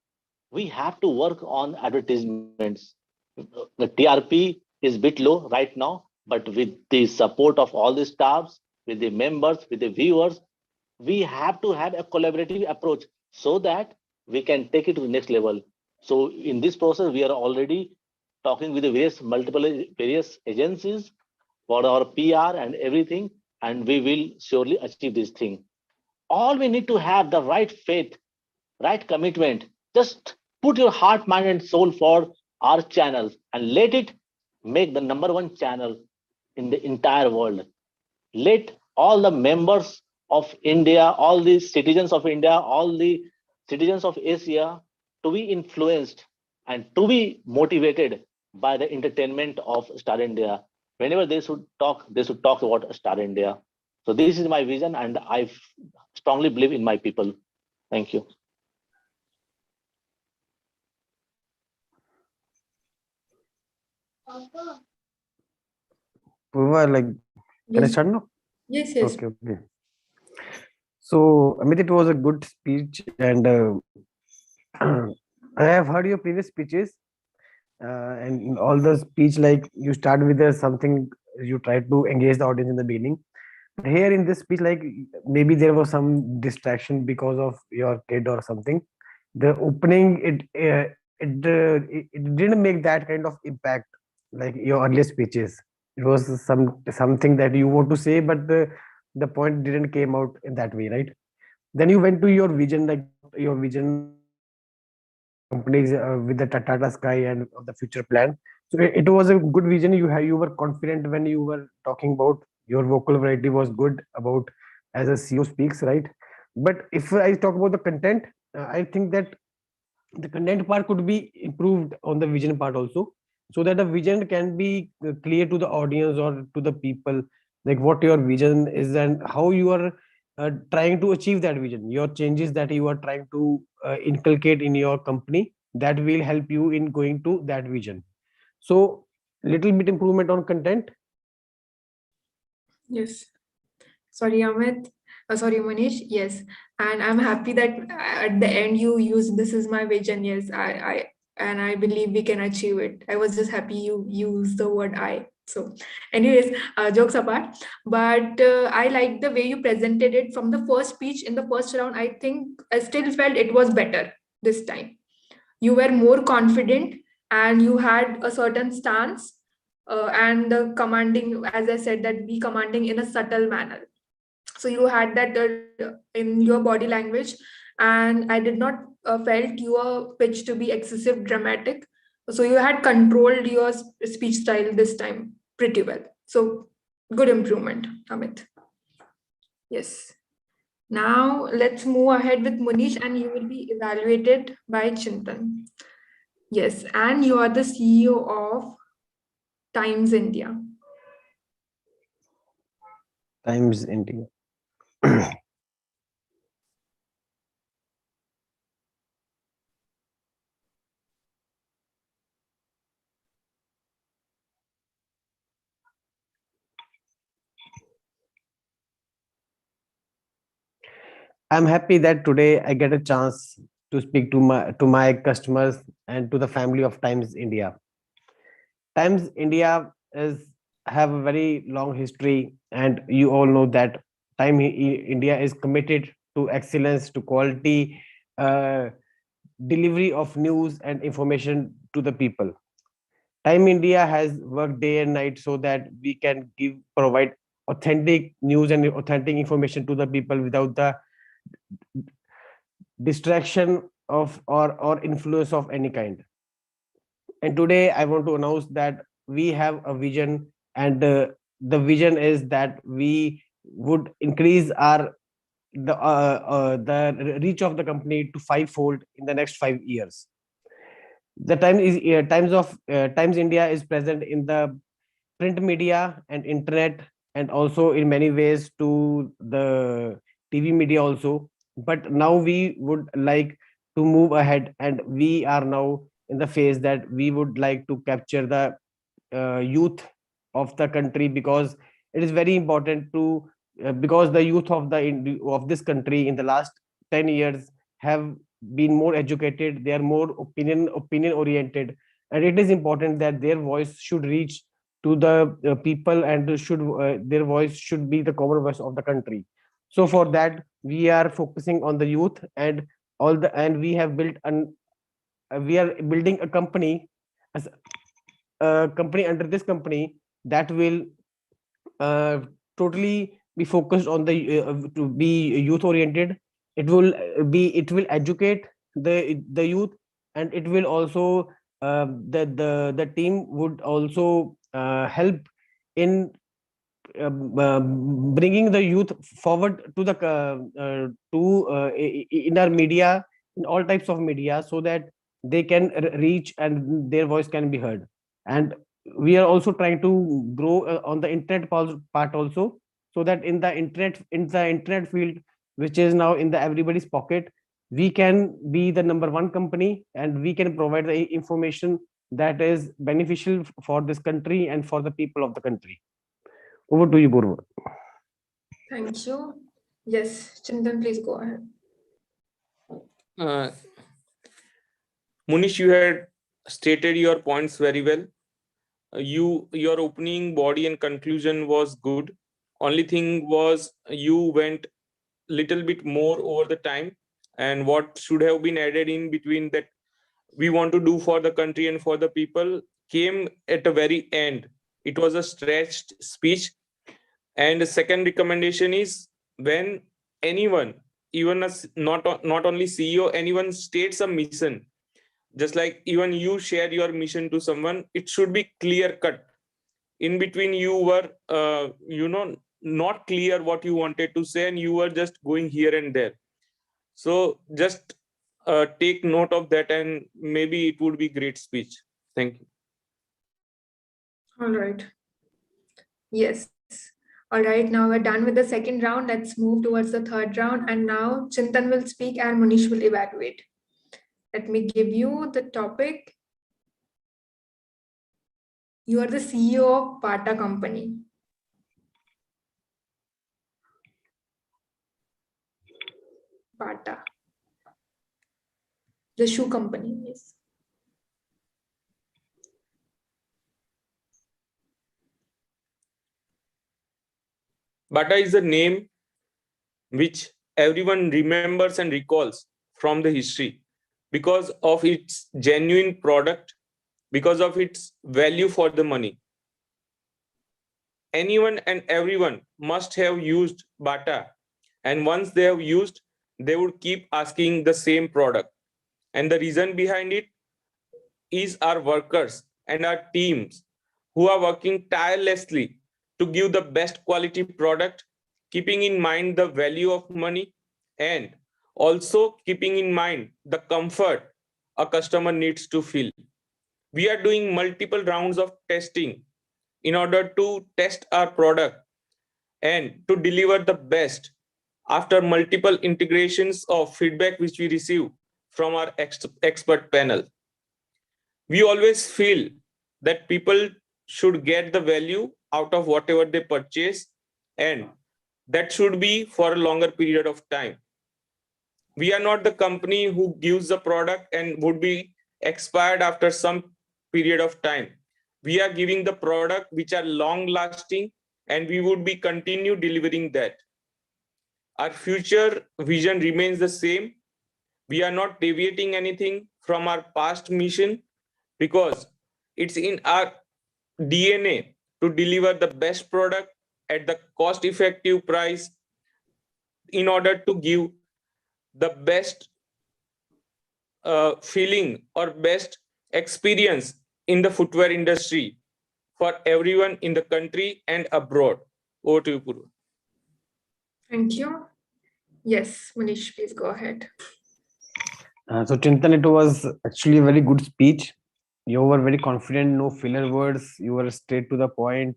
we have to work on advertisements. The TRP is bit low right now, but with the support of all the staffs, with the members, with the viewers, we have to have a collaborative approach so that we can take it to the next level. So in this process, we are already talking with the various agencies for our PR and everything, and we will surely achieve this thing. All we need to have the right faith, right commitment. Just put your heart, mind, and soul for our channel and let it make the number one channel in the entire world. Let all the members of India, all the citizens of India, all the citizens of Asia to be influenced and to be motivated by the entertainment of Star India. Whenever they should talk about Star India. So this is my vision, and I strongly believe in my people. Thank you. Poorva, like, can I Yes. start now? Yes. Yes. Okay, okay. So, Amit, it was a good speech, and I have heard your previous speeches, and in all the speech, like you start with something, you try to engage the audience in the beginning. But here in this speech, like maybe there was some distraction because of your kid or something. The opening, it didn't make that kind of impact like your earlier speeches. It was something that you want to say, but the point didn't came out in that way, right? Then you went to your vision, like your vision of companies with the Tata Sky and of the future plan. So it was a good vision. You were confident when you were talking about your vocal variety was good about as a CEO speaks, right? But if I talk about the content, I think that the content part could be improved on the vision part also, so that the vision can be clear to the audience or to the people, like what your vision is and how you are trying to achieve that vision, your changes that you are trying to inculcate in your company that will help you in going to that vision. So little bit improvement on content. Yes. Sorry, Amit. Sorry, Manish. Yes. And I'm happy that at the end you use this is my vision. Yes, and I believe we can achieve it. I was just happy you use the word I. So, anyways, jokes apart. But I like the way you presented it from the first speech in the first round. I think I still felt it was better this time. You were more confident and you had a certain stance and the commanding, as I said, that be commanding in a subtle manner. So you had that in your body language, and I did not felt your pitch to be excessive dramatic. So you had controlled your speech style this time pretty well. So good improvement, Amit. Yes. Now let's move ahead with Munish, and you will be evaluated by Chintan. Yes, and you are the CEO of Times India. Times India. I'm happy that today I get a chance to speak to my customers and to the family of Times India. Times India is have a very long history, and you all know that India is committed to excellence, to quality delivery of news and information to the people. Time India has worked day and night so that we can provide authentic news and authentic information to the people without the distraction of or influence of any kind. And today I want to announce that we have a vision, and the vision is that we would increase our the reach of the company to fivefold in the next 5 years. The Times India is present in the print media and internet, and also in many ways to the TV media also. But now we would like to move ahead, and we are now in the phase that we would like to capture the youth of the country, because it is very important to because the youth of of this country in the last 10 years have been more educated, they are more opinion oriented, and it is important that their voice should reach to the people, and should their voice should be the common voice of the country. So for that we are focusing on the youth, and we are building a company, as a company under this company, that will uh, totally be focused on to be youth oriented. It will educate the youth, and it will also the team would also help in bringing the youth forward to the in our media, in all types of media, so that they can reach and their voice can be heard. And we are also trying to grow on the internet part also, so that in the internet field, which is now in the everybody's pocket, we can be the number one company, and we can provide the information that is beneficial for this country and for the people of the country. Over to you, Poorva. Thank you. Yes, Chintan, please go ahead. Uh, Munish, you had stated your points very well. Your opening body and conclusion was good. Only thing was you went little bit more over the time, and what should have been added in between, that we want to do for the country and for the people, came at the very end. It was a stretched speech. And the second recommendation is, when anyone, even as not only CEO, anyone states a mission, just like even you share your mission to someone, it should be clear cut. In between you were not clear what you wanted to say, and you were just going here and there. So just take note of that, and maybe it would be great speech. Thank you. All right. Yes. All right. Now we're done with the second round. Let's move towards the third round. And now Chintan will speak and Munish will evaluate. Let me give you the topic. You are the CEO of Bata Company. Bata. The shoe company, yes. Bata is a name which everyone remembers and recalls from the history, because of its genuine product, because of its value for the money. Anyone and everyone must have used Bata, and once they have used, they would keep asking the same product. And the reason behind it is our workers and our teams who are working tirelessly to give the best quality product, keeping in mind the value of money and also keeping in mind the comfort a customer needs to feel. We are doing multiple rounds of testing in order to test our product and to deliver the best after multiple integrations of feedback which we receive from our expert panel. We always feel that people should get the value out of whatever they purchase, and that should be for a longer period of time. We are not the company who gives the product and would be expired after some period of time. We are giving the product which are long lasting, and we would be continue delivering that. Our future vision remains the same. We are not deviating anything from our past mission because it's in our DNA to deliver the best product at the cost effective price in order to give the best feeling or best experience in the footwear industry for everyone in the country and abroad. Over to you, Poorva. Thank you. Yes, Manish, please go ahead. So Chintan, it was actually a very good speech. You were very confident, no filler words. You were straight to the point.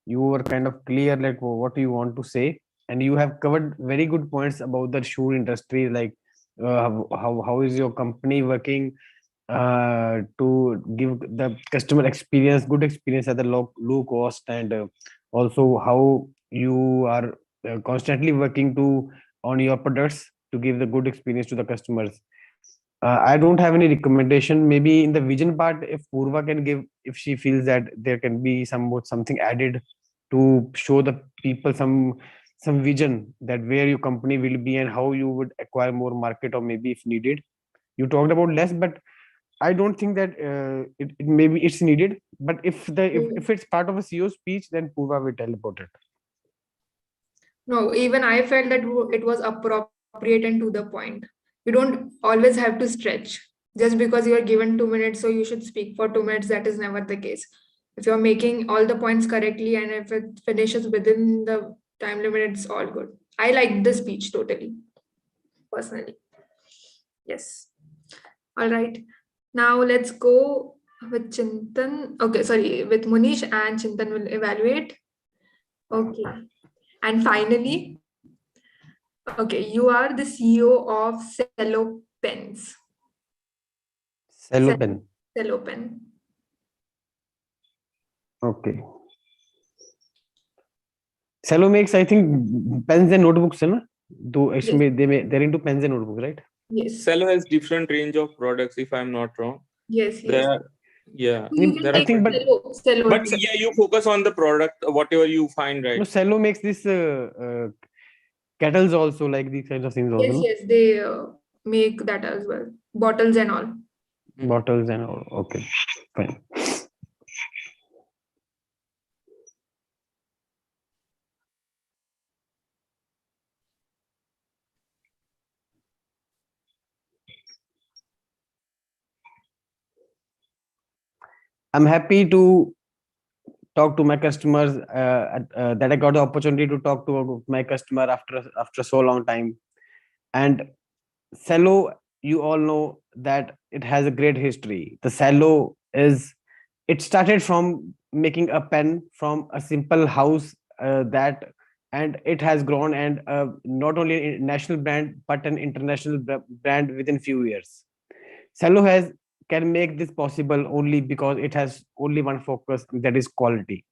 You were kind of clear, like what you want to say, and you have covered very good points about the shoe industry, like how is your company working to give the customer experience, good experience at the low cost, and also how you are constantly working to on your products to give the good experience to the customers. I don't have any recommendation. Maybe in the vision part, if Poorva can give, if she feels that there can be something added to show the people some vision that where your company will be and how you would acquire more market, or maybe if needed. You talked about less, but I don't think that it maybe it's needed. But if it's part of a CEO speech, then Poorva will tell about it. No, even I felt that it was appropriate and to the point. You don't always have to stretch. Just because you are given 2 minutes, so you should speak for 2 minutes. That is never the case. If you're making all the points correctly and if it finishes within the time limit, it's all good. I liked the speech totally, personally. Yes. All right. Now let's go with Chintan. Okay, sorry, with Munish, and Chintan will evaluate. Okay. And finally, okay, you are the CEO of Cello Pens. Cello pen. Cello Pen. Okay. Cello makes, I think, pens and notebooks, है ना? They're into pens and notebooks, right? Yes. Cello has different range of products, if I'm not wrong. Yes. Yeah. You can I think, Cello. But yeah, you focus on the product, whatever you find, right? No, Cello makes this kettles also, like these kinds of things also. Yes, no? yes, they make that as well. Bottles and all. Bottles and all. Okay, fine. I'm happy to talk to my customers, that I got the opportunity to talk to my customer after so long time. And Cello, you all know that it has a great history. The Cello it started from making a pen from a simple house, and it has grown, and not only a national brand but an international brand within few years. Cello can make this possible only because it has only one focus, that is quality.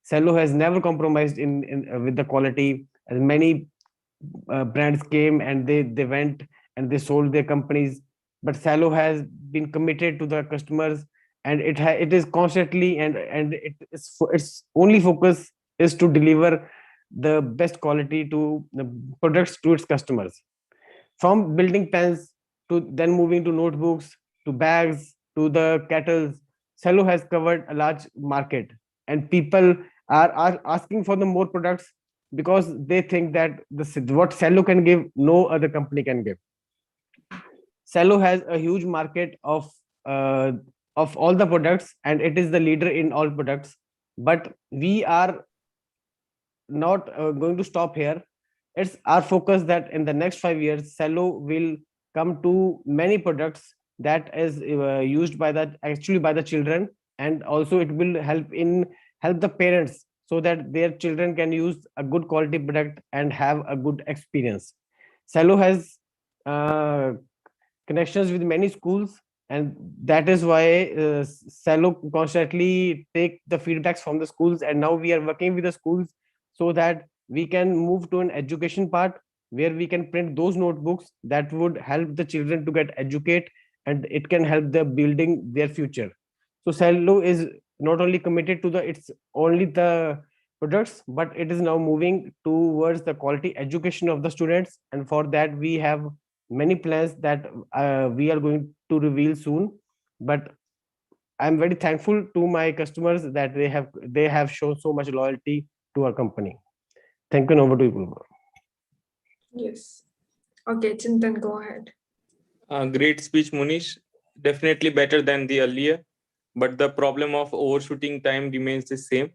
Cello has never compromised in with the quality. As many brands came and they went and they sold their companies, but Cello has been committed to the customers, and it is constantly, and its only focus is to deliver the best quality to the products to its customers. From building pens to then moving to notebooks to bags to the kettles, Cello has covered a large market, and people are asking for the more products because they think that what Cello can give, no other company can give. Cello has a huge market uh, of all the products, and it is the leader in all products. But we are not going to stop here. It's our focus that in the next 5 years, Cello will come to many products that is used by the children, and also it will help the parents so that their children can use a good quality product and have a good experience. Cello has uh, connections with many schools, and that is why Cello constantly take the feedbacks from the schools, and now we are working with the schools so that we can move to an education part where we can print those notebooks that would help the children to get educate, and it can help them building their future. So Cello is not only committed to it's only the products, but it is now moving towards the quality education of the students, and for that we have many plans that we are going to reveal soon. But I'm very thankful to my customers that they have shown so much loyalty to our company. Thank you, and over to you, Poorva. Yes. Okay, Chintan, go ahead. Great speech, Munish. Definitely better than the earlier, but the problem of overshooting time remains the same.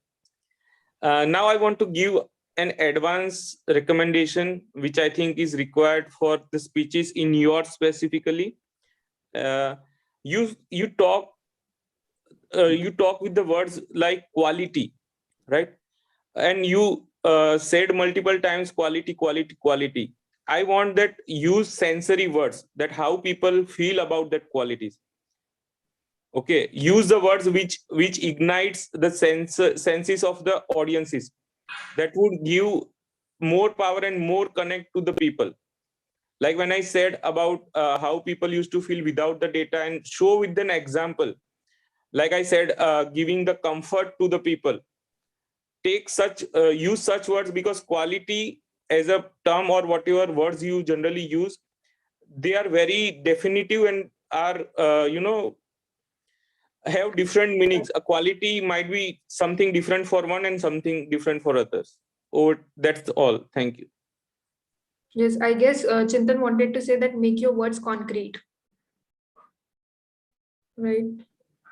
Now I want to give an advanced recommendation, which I think is required for the speeches in your specifically. You talk with the words like quality, right? And you said multiple times quality, quality, quality. I want that use sensory words, that how people feel about that qualities. Okay, use the words which ignites the senses of the audiences, that would give more power and more connect to the people. Like when I said about how people used to feel without the data, and show with an example, like I said, giving the comfort to the people. Take such use such words, because quality as a term, or whatever words you generally use, they are very definitive and are have different meanings. A quality might be something different for one and something different for others. Oh, that's all. Thank you. Yes, I guess Chintan wanted to say that make your words concrete. Right?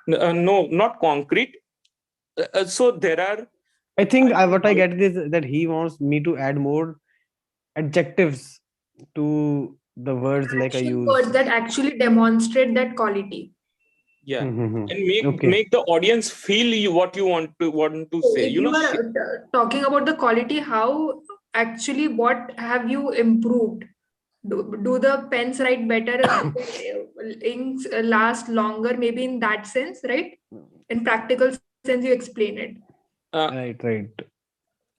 No, not concrete. So there are. I think what I get is that he wants me to add more adjectives to the words like I Action use. words that actually demonstrate that quality. Yeah, Mhm. and Okay. make the audience feel what you want to So say. if you are talking about the quality, how actually what have you improved? Do the pens write better? Inks last longer? Maybe in that sense, right? In practical sense, you explain it. Right.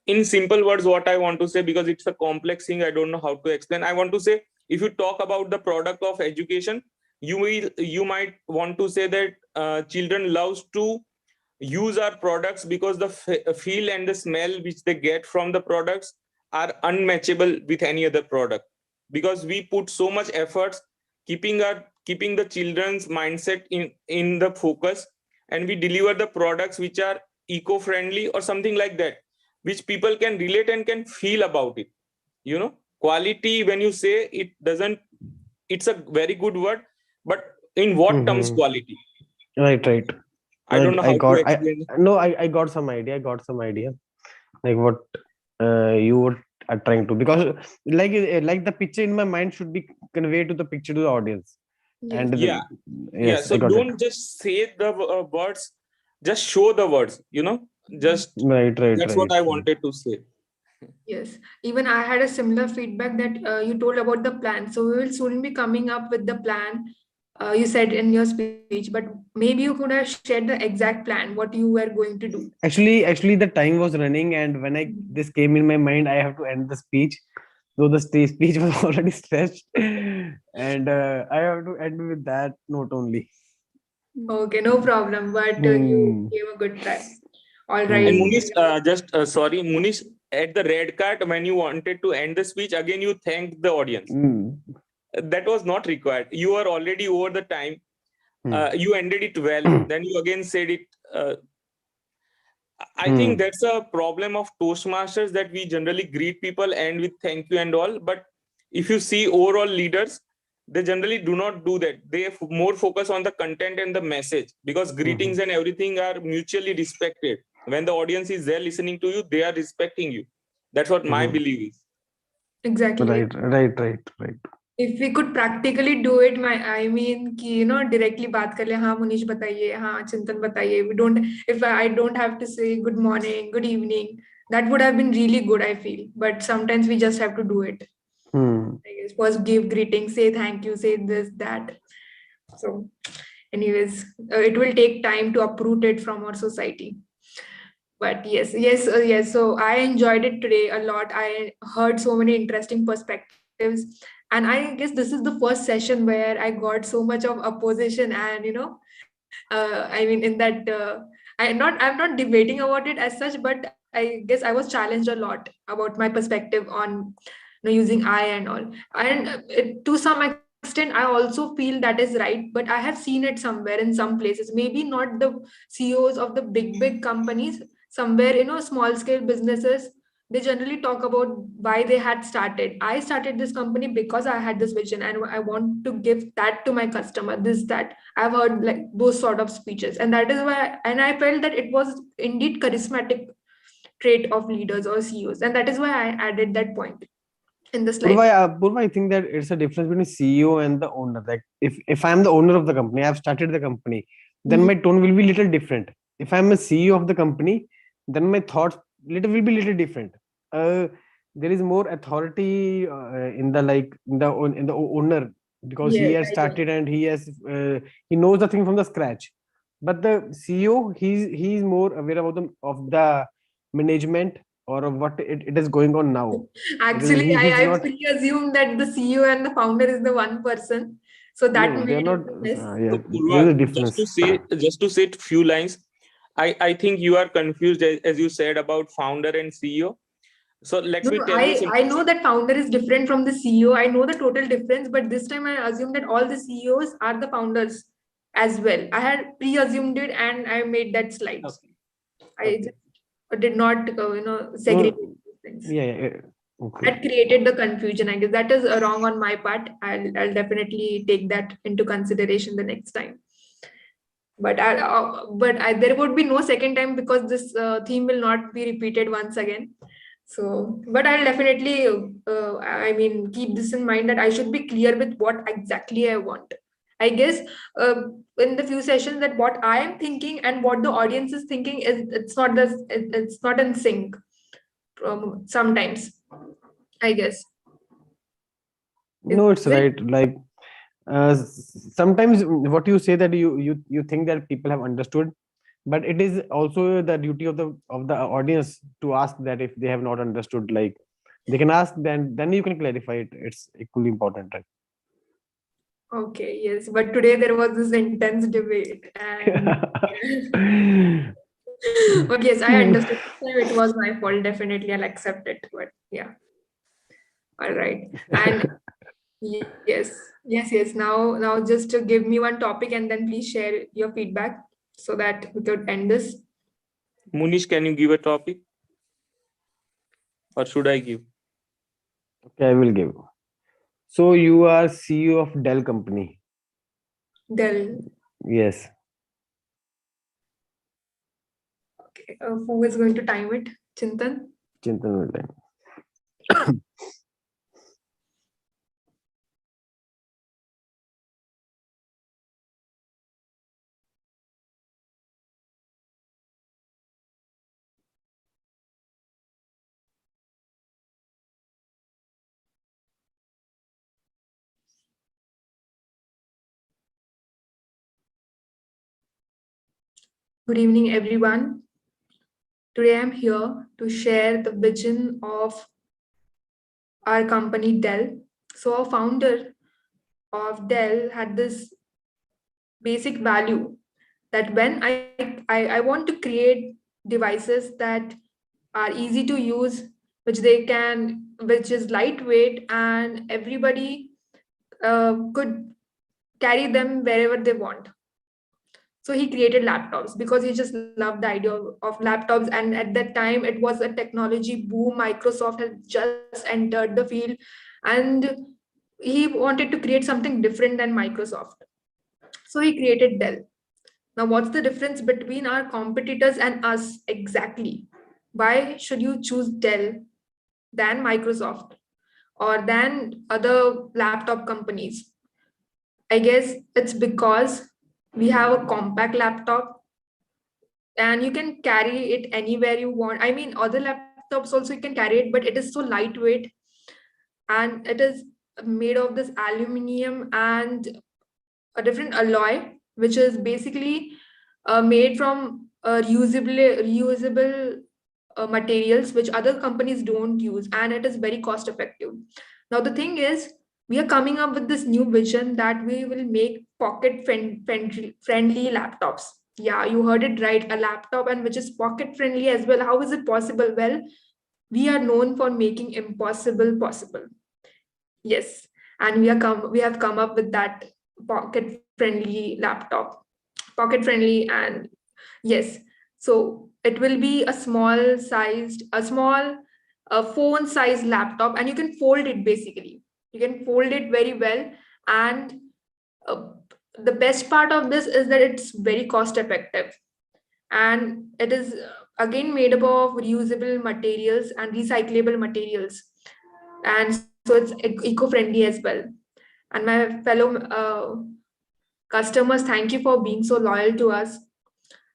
In simple words, what I want to say, because it's a complex thing, I don't know how to explain. I want to say, if you talk about the product of education, you might want to say that children loves to use our products because the feel and the smell which they get from the products are unmatchable with any other product, because we put so much efforts keeping the children's mindset in the focus, and we deliver the products which are eco-friendly or something like that, which people can relate and can feel about it. Quality, when you say, it doesn't, it's a very good word, but in what terms quality? Right. I don't know I how to got explain. I got some idea. Like what you were trying to, because like the picture in my mind should be conveyed to the picture to the audience. Yes. And Yeah. yes, So I got it. don't just say the words, just show the words, just Right. that's what I wanted to say. Yes, even I had a similar feedback that you told about the plan. So we will soon be coming up with the plan you said in your speech, but maybe you could have shared the exact plan, what you were going to do. Actually, the time was running, and when this came in my mind, I have to end the speech. So the speech was already stretched, and I have to end with that note only. Okay, no problem, but you Hmm. gave a good try. All And right. Hmm. Munish, sorry, Munish, at the red card, when you wanted to end the speech, again you thanked the audience. Hmm. That was not required. You are already over the time. Hmm. You ended it well. Then you again said it. I think that's a problem of Toastmasters, that we generally greet people and with thank you and all. But if you see overall leaders, they generally do not do that. They more focus on the content and the message, because greetings and everything are mutually respected. When the audience is there listening to you, they are respecting you. That's what my belief is. Exactly. Right. If we could practically do it, I mean, कि, directly बात कर ले, हाँ मुनीश बताइए, हाँ चिंतन बताइए. If I don't have to say good morning, good evening, that would have been really good, I feel. But sometimes we just have to do it. I guess first give greetings, say thank you, say this, that. So, anyways, it will take time to uproot it from our society. But yes. So I enjoyed it today a lot. I heard so many interesting perspectives, and I guess this is the first session where I got so much of opposition, and I mean, in that I'm not debating about it as such, but I guess I was challenged a lot about my perspective on using I and all, and to some extent I also feel that is right, but I have seen it somewhere in some places, maybe not the CEOs of the big companies, somewhere small scale businesses. They generally talk about why they had started. I started this company because I had this vision and I want to give that to my customer, this that. I've heard like those sort of speeches, and that is why, and I felt that it was indeed charismatic trait of leaders or CEOs, and that is why I added that point in the slide. Purva, I think that it's a difference between CEO and the owner. Like if I'm the owner of the company, I've started the company, then my tone will be little different. If I'm a CEO of the company, then my thoughts will be little different. There is more authority in the owner, because he Yes, has I guess. started and he knows the thing from the scratch. But the CEO, he's more aware about the management, or of what it is going on now. Because Actually, he's I not. pre-assumed that the CEO and the founder is the one person. So that No, they're made not. it less. Yeah, So there's a Poorva, difference. just to say a few lines, I think you are confused, as you said, about founder and CEO. So let No, me no, tell you I know that founder is different from the CEO. I know the total difference, but this time I assumed that all the CEOs are the founders as well. I had pre-assumed it and I made that slides. I Okay. did not, segregate No, these things. yeah. Okay. That created the confusion. I guess that is wrong on my part. I'll definitely take that into consideration the next time. But there would be no second time, because this theme will not be repeated once again. So, but I'll definitely, I mean, keep this in mind that I should be clear with what exactly I want. I guess in the few sessions that what I am thinking and what the audience is thinking is it's not in sync. Sometimes, I guess. No, it's Is it? right. Like sometimes what you say, that you think that people have understood, but it is also the duty of the audience to ask that if they have not understood. Like they can ask, then you can clarify it. It's equally important, right? Okay, yes, but today there was this intense debate, and but yes, I understood. This time it was my fault. Definitely, I'll accept it. But yeah, all right. And yes. Now, just to give me one topic, and then please share your feedback so that we could end this. Munish, can you give a topic, or should I give? Okay, I will give. So you are CEO of Dell company. Dell. Yes. Okay, who is going to time it? Chintan. Chintan will time. Good evening, everyone. Today I'm here to share the vision of our company Dell. So, our founder of Dell had this basic value that when I want to create devices that are easy to use, which is lightweight, and everybody could carry them wherever they want. So he created laptops because he just loved the idea of laptops. And at that time, it was a technology boom. Microsoft had just entered the field, and he wanted to create something different than Microsoft. So he created Dell. Now, what's the difference between our competitors and us exactly? Why should you choose Dell than Microsoft or than other laptop companies? I guess it's because we have a compact laptop and you can carry it anywhere you want. I mean, other laptops also you can carry it, but it is so lightweight, and it is made of this aluminum and a different alloy, which is basically made from reusable materials which other companies don't use, and it is very cost effective. Now the thing is, we are coming up with this new vision that we will make friendly laptops. Yeah, you heard it right, a laptop, and which is pocket friendly as well. How is it possible? Well, we are known for making impossible possible. Yes, and we have come up with that pocket friendly laptop, pocket friendly, and yes, so it will be a small phone sized laptop, and you can fold it basically. You can fold it very well, and uh, the best part of this is that it's very cost effective, and it is again made up of reusable materials and recyclable materials, and so it's eco-friendly as well. And my fellow customers, thank you for being so loyal to us,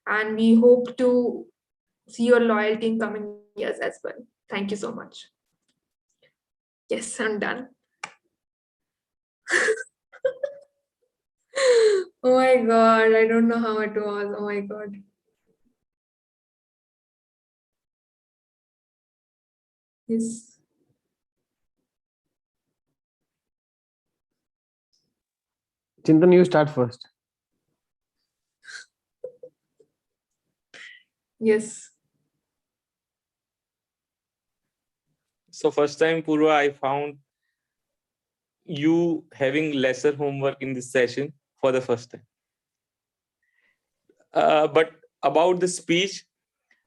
and we hope to see your loyalty in coming years as well. Thank you so much. Yes, I'm done. Oh my god, I don't know how it was. Oh my god. Yes. Chintan, you start first. Yes. So first time, Poorva, I found you having lesser homework in this session for the first time. But about the speech,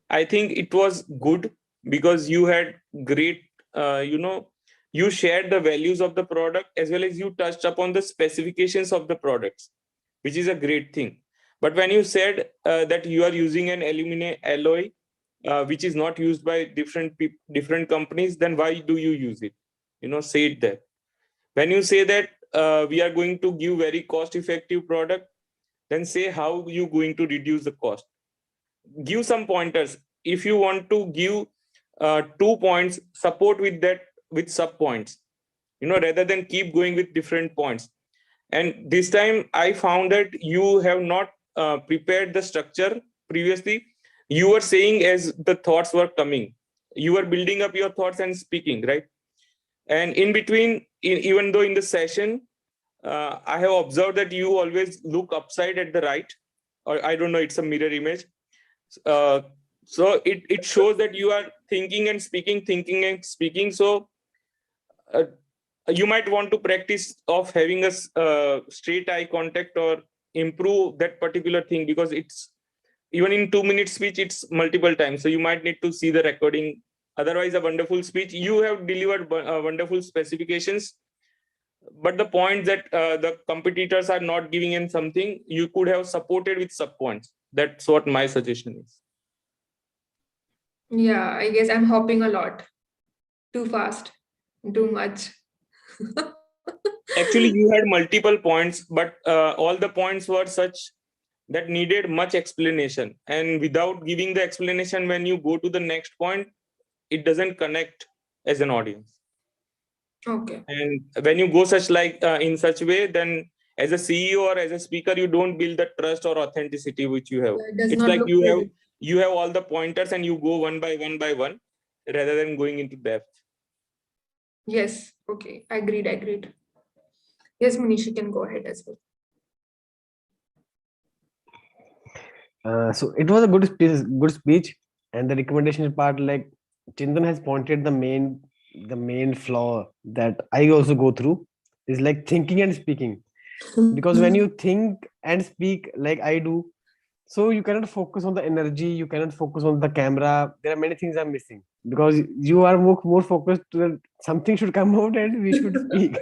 I think it was good because you had great, you shared the values of the product as well as you touched upon the specifications of the products, which is a great thing. But when you said that you are using an aluminum alloy, which is not used by different companies, then why do you use it? Say it there. When you say that we are going to give very cost-effective product, then say how you going to reduce the cost. Give some pointers. If you want to give 2 points, support with that with sub points, rather than keep going with different points. And this time I found that you have not prepared the structure previously. You were saying as the thoughts were coming, you were building up your thoughts and speaking, right? And in between, even though in the session, I have observed that you always look upside at the right, or I don't know, it's a mirror image. So it shows that you are thinking and speaking. So you might want to practice of having a straight eye contact or improve that particular thing, because it's even in 2 minute speech, it's multiple times. So you might need to see the recording. Otherwise, a wonderful speech. You have delivered wonderful specifications, but the point that the competitors are not giving in something, you could have supported with sub points. That's what my suggestion is. Yeah, I guess I'm hopping a lot. Too fast. Too much. Actually, you had multiple points, but all the points were such that needed much explanation. And without giving the explanation, when you go to the next point, it doesn't connect as an audience. Okay. And when you go such in such way, then as a CEO or as a speaker, you don't build the trust or authenticity which you have. Yeah, it does It's not like look you good. have all the pointers and you go one by one, rather than going into depth. Yes. Okay. Agreed. Yes, Manish, you can go ahead as well. So it was a good speech, and the recommendation part, like Chintan has pointed the main flaw that I also go through, is like thinking and speaking. Because when you think and speak like I do, So you cannot focus on the energy, you cannot focus on the camera. There are many things are missing because you are more focused to that something should come out and we should speak.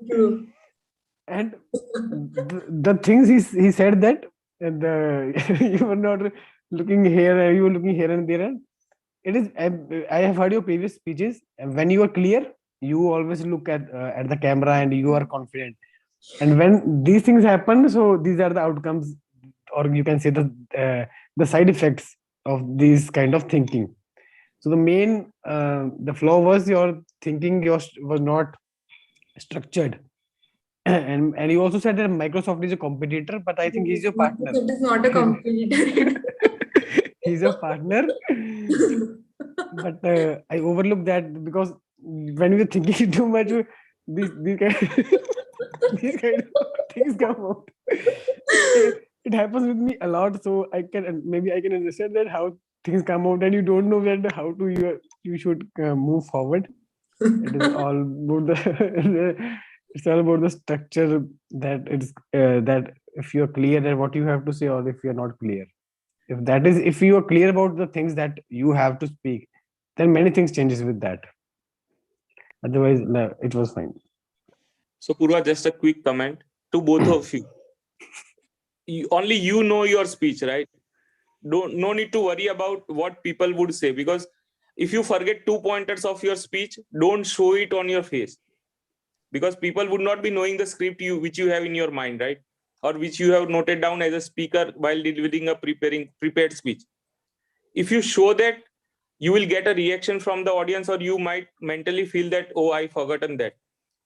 True. And the things he said that the you were not looking here, you were looking here and there. And it is I have heard your previous speeches. And when you are clear, you always look at the camera and you are confident. And when these things happen, so these are the outcomes, or you can say the side effects of these kind of thinking. So the main the flaw was your thinking was not structured. And you also said that Microsoft is a competitor, but I think he's your partner. It is not a competitor. He's a partner. But I overlooked that because when we were thinking too much, these kind, these kind of things come out. It happens with me a lot, so I can maybe I can understand that how things come out, and you don't know that how to you should move forward. It is all about the it's all about the structure that it's that if you're clear at what you have to say, or if you're not clear. If you are clear about the things that you have to speak, then many things changes with that. Otherwise, no, it was fine. So Poorva, just a quick comment to both of you. Only you know your speech, right? No need to worry about what people would say, because if you forget 2 pointers of your speech, don't show it on your face, because people would not be knowing the script which you have in your mind, right? Or which you have noted down as a speaker while delivering a prepared speech. If you show that, you will get a reaction from the audience, or you might mentally feel that, oh, I forgotten that.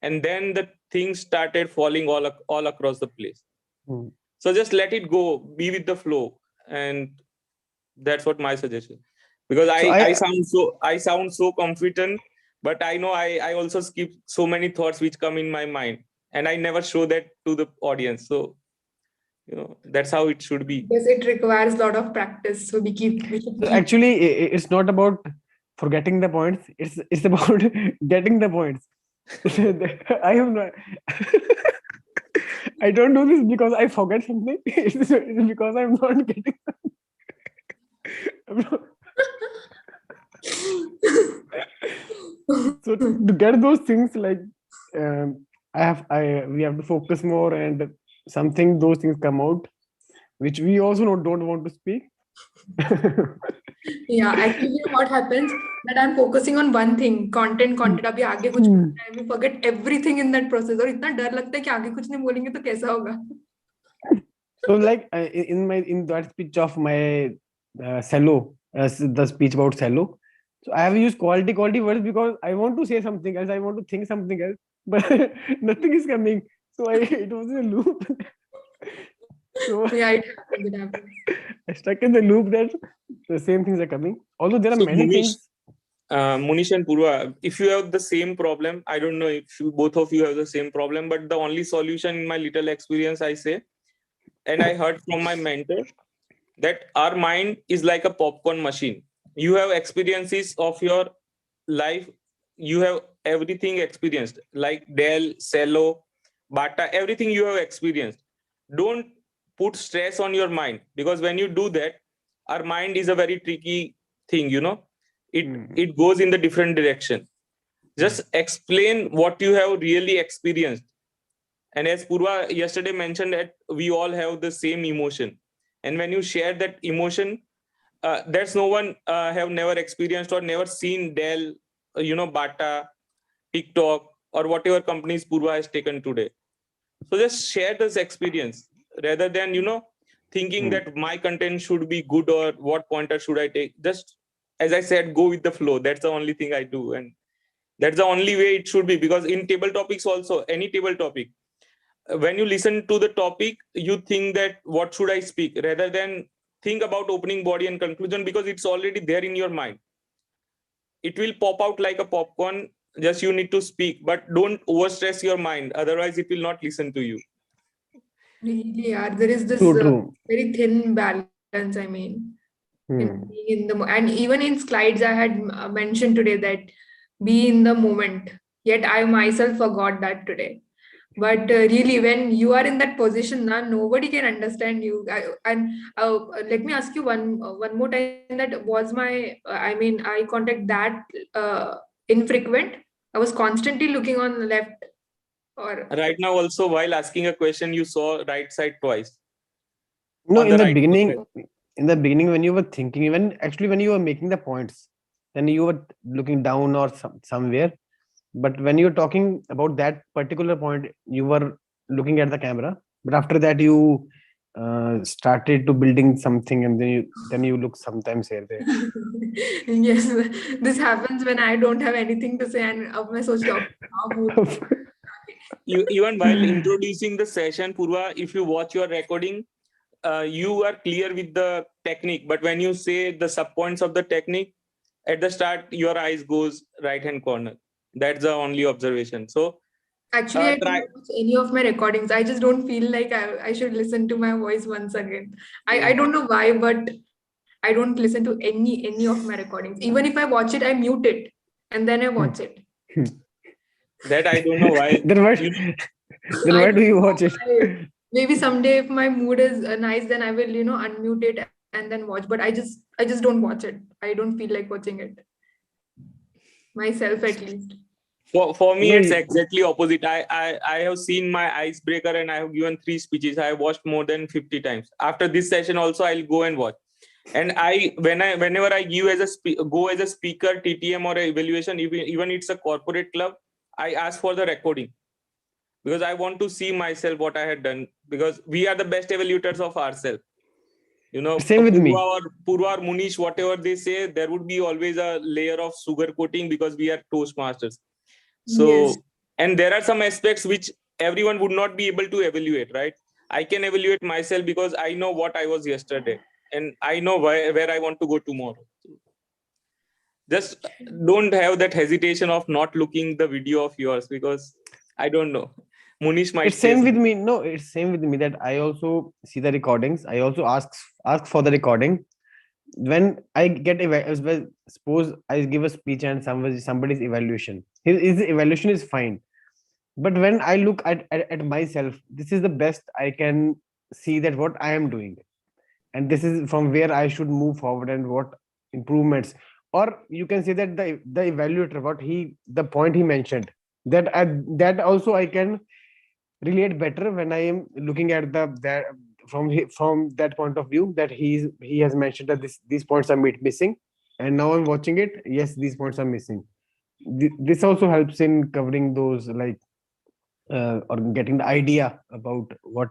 And then the things started falling all across the place. So just let it go, be with the flow. And that's what my suggestion. Because I sound so confident, but I know I also skip so many thoughts which come in my mind, and I never show that to the audience. So, that's how it should be. Yes, it requires a lot of practice. So we should keep. Actually, it's not about forgetting the points. It's about getting the points. I have not. I don't do this because I forget something. It's because I'm not getting. So to get those things, like we have to focus more, and something those things come out, which we also don't want to speak. Yeah, actually, what happens that I'm focusing on one thing, content. अभी आगे कुछ बोलना है, we forget everything in that process. और इतना डर लगता है कि आगे कुछ नहीं बोलेंगे तो कैसा होगा? So like in that speech of my cello, the speech about cello, so I have used quality words because I want to say something else, I want to think something else, but nothing is coming. So it was in a loop. So Yeah, it happens. I stuck in the loop that the same things are coming. Although there are many things. Munish and Poorva, if you have the same problem, I don't know if both of you have the same problem, but the only solution in my little experience, I say, and I heard from my mentor, that our mind is like a popcorn machine. You have experiences of your life. You have everything experienced, like Dell, Cello, Bata, everything you have experienced. Don't put stress on your mind, because when you do that, our mind is a very tricky thing, it goes in the different direction. Just explain what you have really experienced. And as Poorva yesterday mentioned, that we all have the same emotion. And when you share that emotion, there's no one have never experienced or never seen Dell, Bata, TikTok, or whatever companies Poorva has taken today. So just share this experience rather than, thinking that my content should be good or what pointer should I take. Just, as I said, go with the flow. That's the only thing I do. And that's the only way it should be, because in table topics also, any table topic, when you listen to the topic, you think that what should I speak rather than think about opening body and conclusion, because it's already there in your mind. It will pop out like a popcorn. Just you need to speak, but don't overstress your mind. Otherwise, it will not listen to you. Really, yeah, there is this True. very thin balance. I mean, in and even in slides, I had mentioned today that be in the moment. Yet I myself forgot that today. But really, when you are in that position, now nobody can understand you. Let me ask you one more time. That was my, eye contact that infrequent. I was constantly looking on the left. Or Right now, also while asking a question, you saw right side twice. No, On in the the right beginning, side. when you were thinking, even actually when you were making the points, then you were looking down or somewhere. But when you're talking about that particular point, you were looking at the camera. But after that, you started to building something, and then you look sometimes here there. yes, this happens when I don't have anything to say, and अब मैं सोचती हूँ अब mood. Even while introducing the session, Purva, if you watch your recording, you are clear with the technique. But when you say the sub points of the technique, at the start, your eyes goes right hand corner. That's the only observation. So Actually, I don't try. watch any of my recordings. I just don't feel like I should listen to my voice once again. I don't know why, but I don't listen to any of my recordings. Even if I watch it, I mute it and then I watch it. That I don't know why. then why? You know, Then I why do don't you know watch it? why. Maybe someday if my mood is nice, then I will, unmute it and then watch. But I just don't watch it. I don't feel like watching it myself at least. for me, No, it's exactly opposite. I have seen my icebreaker and I have given 3 speeches. I have watched more than 50 times. After this session, also I'll go and watch. And whenever I give as go as a speaker, TTM or evaluation, even it's a corporate club, I ask for the recording because I want to see myself what I had done, because we are the best evaluators of ourselves. You know, same with me. Purva or Munish, whatever they say, there would be always a layer of sugar coating because we are Toastmasters. Yes. So, and there are some aspects which everyone would not be able to evaluate, right? I can evaluate myself because I know what I was yesterday and I know where I want to go tomorrow. Just don't have that hesitation of not looking the video of yours, because I don't know. Munish might It's say same with something. me. No, it's same with me that I also see the recordings. I also ask for the recording. When I get as well, suppose I give a speech and somebody's evaluation. His evaluation is fine. But when I look at myself, this is the best I can see that what I am doing. And this is from where I should move forward and what improvements. Or you can say that the evaluator, the point he mentioned, that also I can relate better when I am looking at that from that point of view, that he has mentioned that these points are missing, and now I'm watching it. Yes, these points are missing. This also helps in covering those, like or getting the idea about what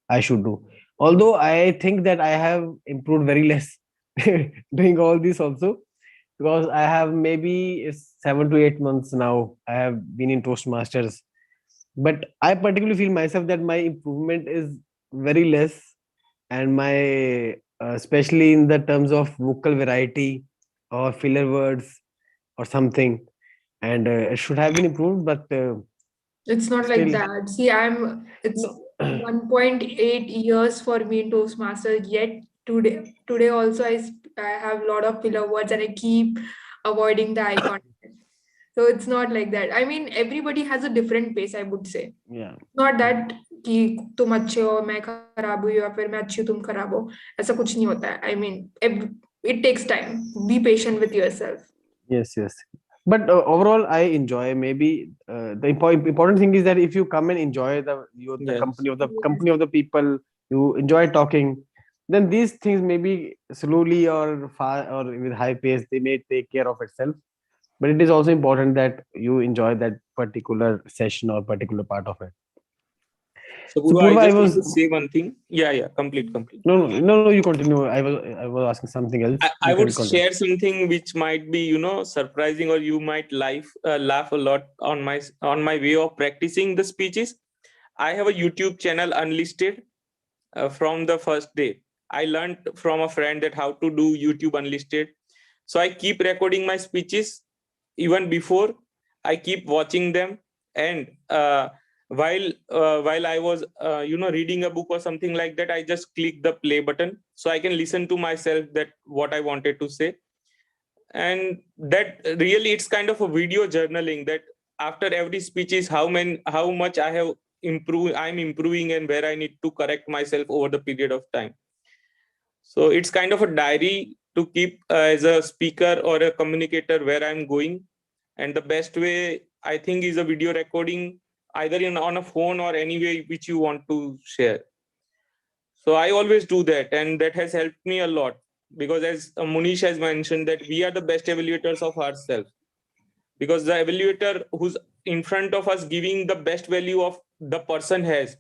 I should do. Although I think that I have improved very less doing all this also, because I have maybe 7 to 8 months now. I have been in Toastmasters, but I particularly feel myself that my improvement is very less, and my especially in the terms of vocal variety or filler words or something, and it should have been improved, but It's not like still that. See, it's no. 1.8 years for me in Toastmasters, yet today also I have a lot of filler words and I keep avoiding the eye contact. So it's not like that. I mean, everybody has a different pace, I would say. Yeah. Not that कि तुम अच्छे हो मैं खराब हूँ या फिर मैं अच्छी हूँ तुम खराब हो, ऐसा कुछ नहीं होता है. I mean, it takes time. Be patient with yourself. Yes, yes. But overall, I enjoy. Maybe the important thing is that if you come and enjoy the Yes. Yes. company of the people, you enjoy talking, then these things maybe slowly or far or with high pace, they may take care of itself. But it is also important that you enjoy that particular session or particular part of it. So So Purva, I Purva, I just want was to say one thing. Yeah, complete. no, you continue. I was asking something else. I You would can continue. share something which might be, surprising, or you might laugh a lot on my way of practicing the speeches. I have a YouTube channel unlisted from the first day. I learned from a friend that how to do YouTube unlisted. So I keep recording my speeches even before. I keep watching them, and while I was reading a book or something like that, I just click the play button so I can listen to myself that what I wanted to say. And that really, it's kind of a video journaling, that after every speech is how much I have I'm improving and where I need to correct myself over the period of time. So it's kind of a diary to keep as a speaker or a communicator where I'm going. And the best way, I think, is a video recording, either on a phone or any way which you want to share. So I always do that, and that has helped me a lot, because as Munish has mentioned, that we are the best evaluators of ourselves, because the evaluator who's in front of us giving the best value of the person has,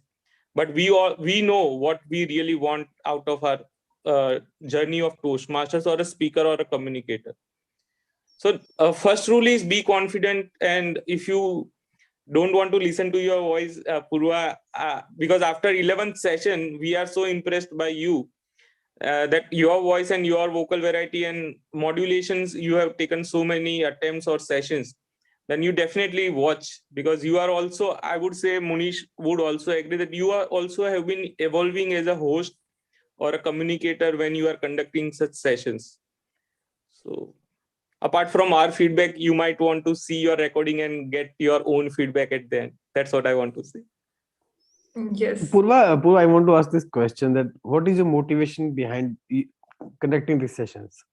but we know what we really want out of our journey of Toastmasters or a speaker or a communicator. So first rule is be confident, and if you don't want to listen to your voice, Poorva, because after 11th session, we are so impressed by you that your voice and your vocal variety and modulations, you have taken so many attempts or sessions, then you definitely watch, because you are also, I would say, Munish would also agree that you are also have been evolving as a host or a communicator when you are conducting such sessions. So apart from our feedback, you might want to see your recording and get your own feedback at the end. That's what I want to say. Yes. Poorva, I want to ask this question: that what is your motivation behind conducting these sessions?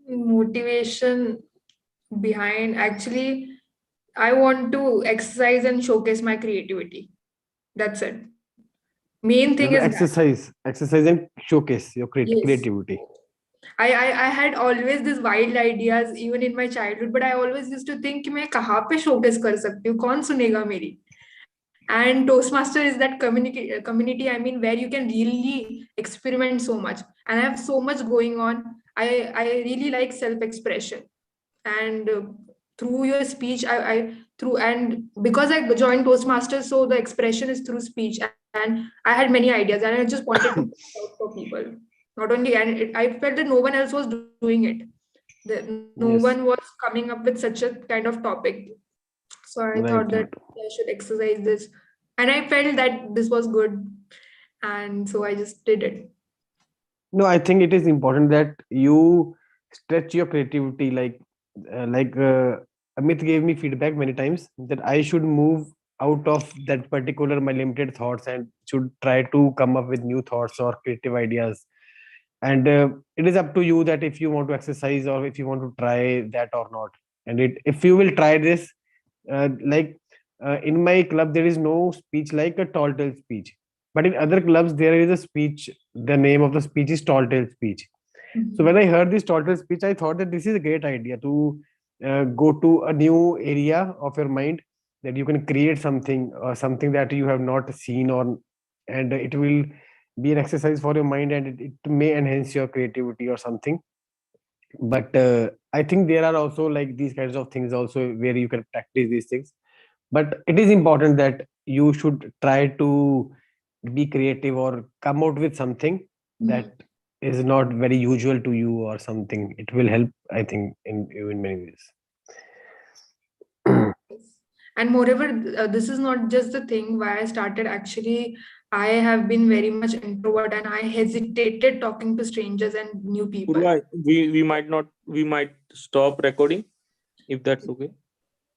Motivation behind, actually, I want to exercise and showcase my creativity. That's it. Main thing is that. Exercise and showcase your Yes. creativity. I had always this wild ideas even in my childhood, but I always used to think कि मैं कहाँ पे showcase कर सकती हूँ, कौन सुनेगा मेरी? And Toastmaster is that community, I mean, where you can really experiment so much. And I have so much going on. I really like self-expression. And through your speech, and because I joined Toastmasters, so the expression is through speech. And I had many ideas, and I just wanted to put it out for people. Not only, and I felt that no one else was doing it. That no Yes. one was coming up with such a kind of topic. So I thought that I should exercise this. And I felt that this was good. And so I just did it. No, I think it is important that you stretch your creativity. Amit gave me feedback many times that I should move out of that particular my limited thoughts and should try to come up with new thoughts or creative ideas. And it is up to you that if you want to exercise or if you want to try that or not. And if you will try this, in my club there is no speech like a tall tale speech, but in other clubs there is a speech. The name of the speech is tall tale speech. So when I heard this tall tale speech, I thought that this is a great idea to go to a new area of your mind, that you can create something that you have not seen, and it will be an exercise for your mind, and it may enhance your creativity or something. But I think there are also like these kinds of things also where you can practice these things. But it is important that you should try to be creative or come out with something that is not very usual to you or something. It will help, I think, in many ways. And moreover, this is not just the thing why I started. Actually, I have been very much introvert, and I hesitated talking to strangers and new people. Poorva, we might stop recording, if that's okay.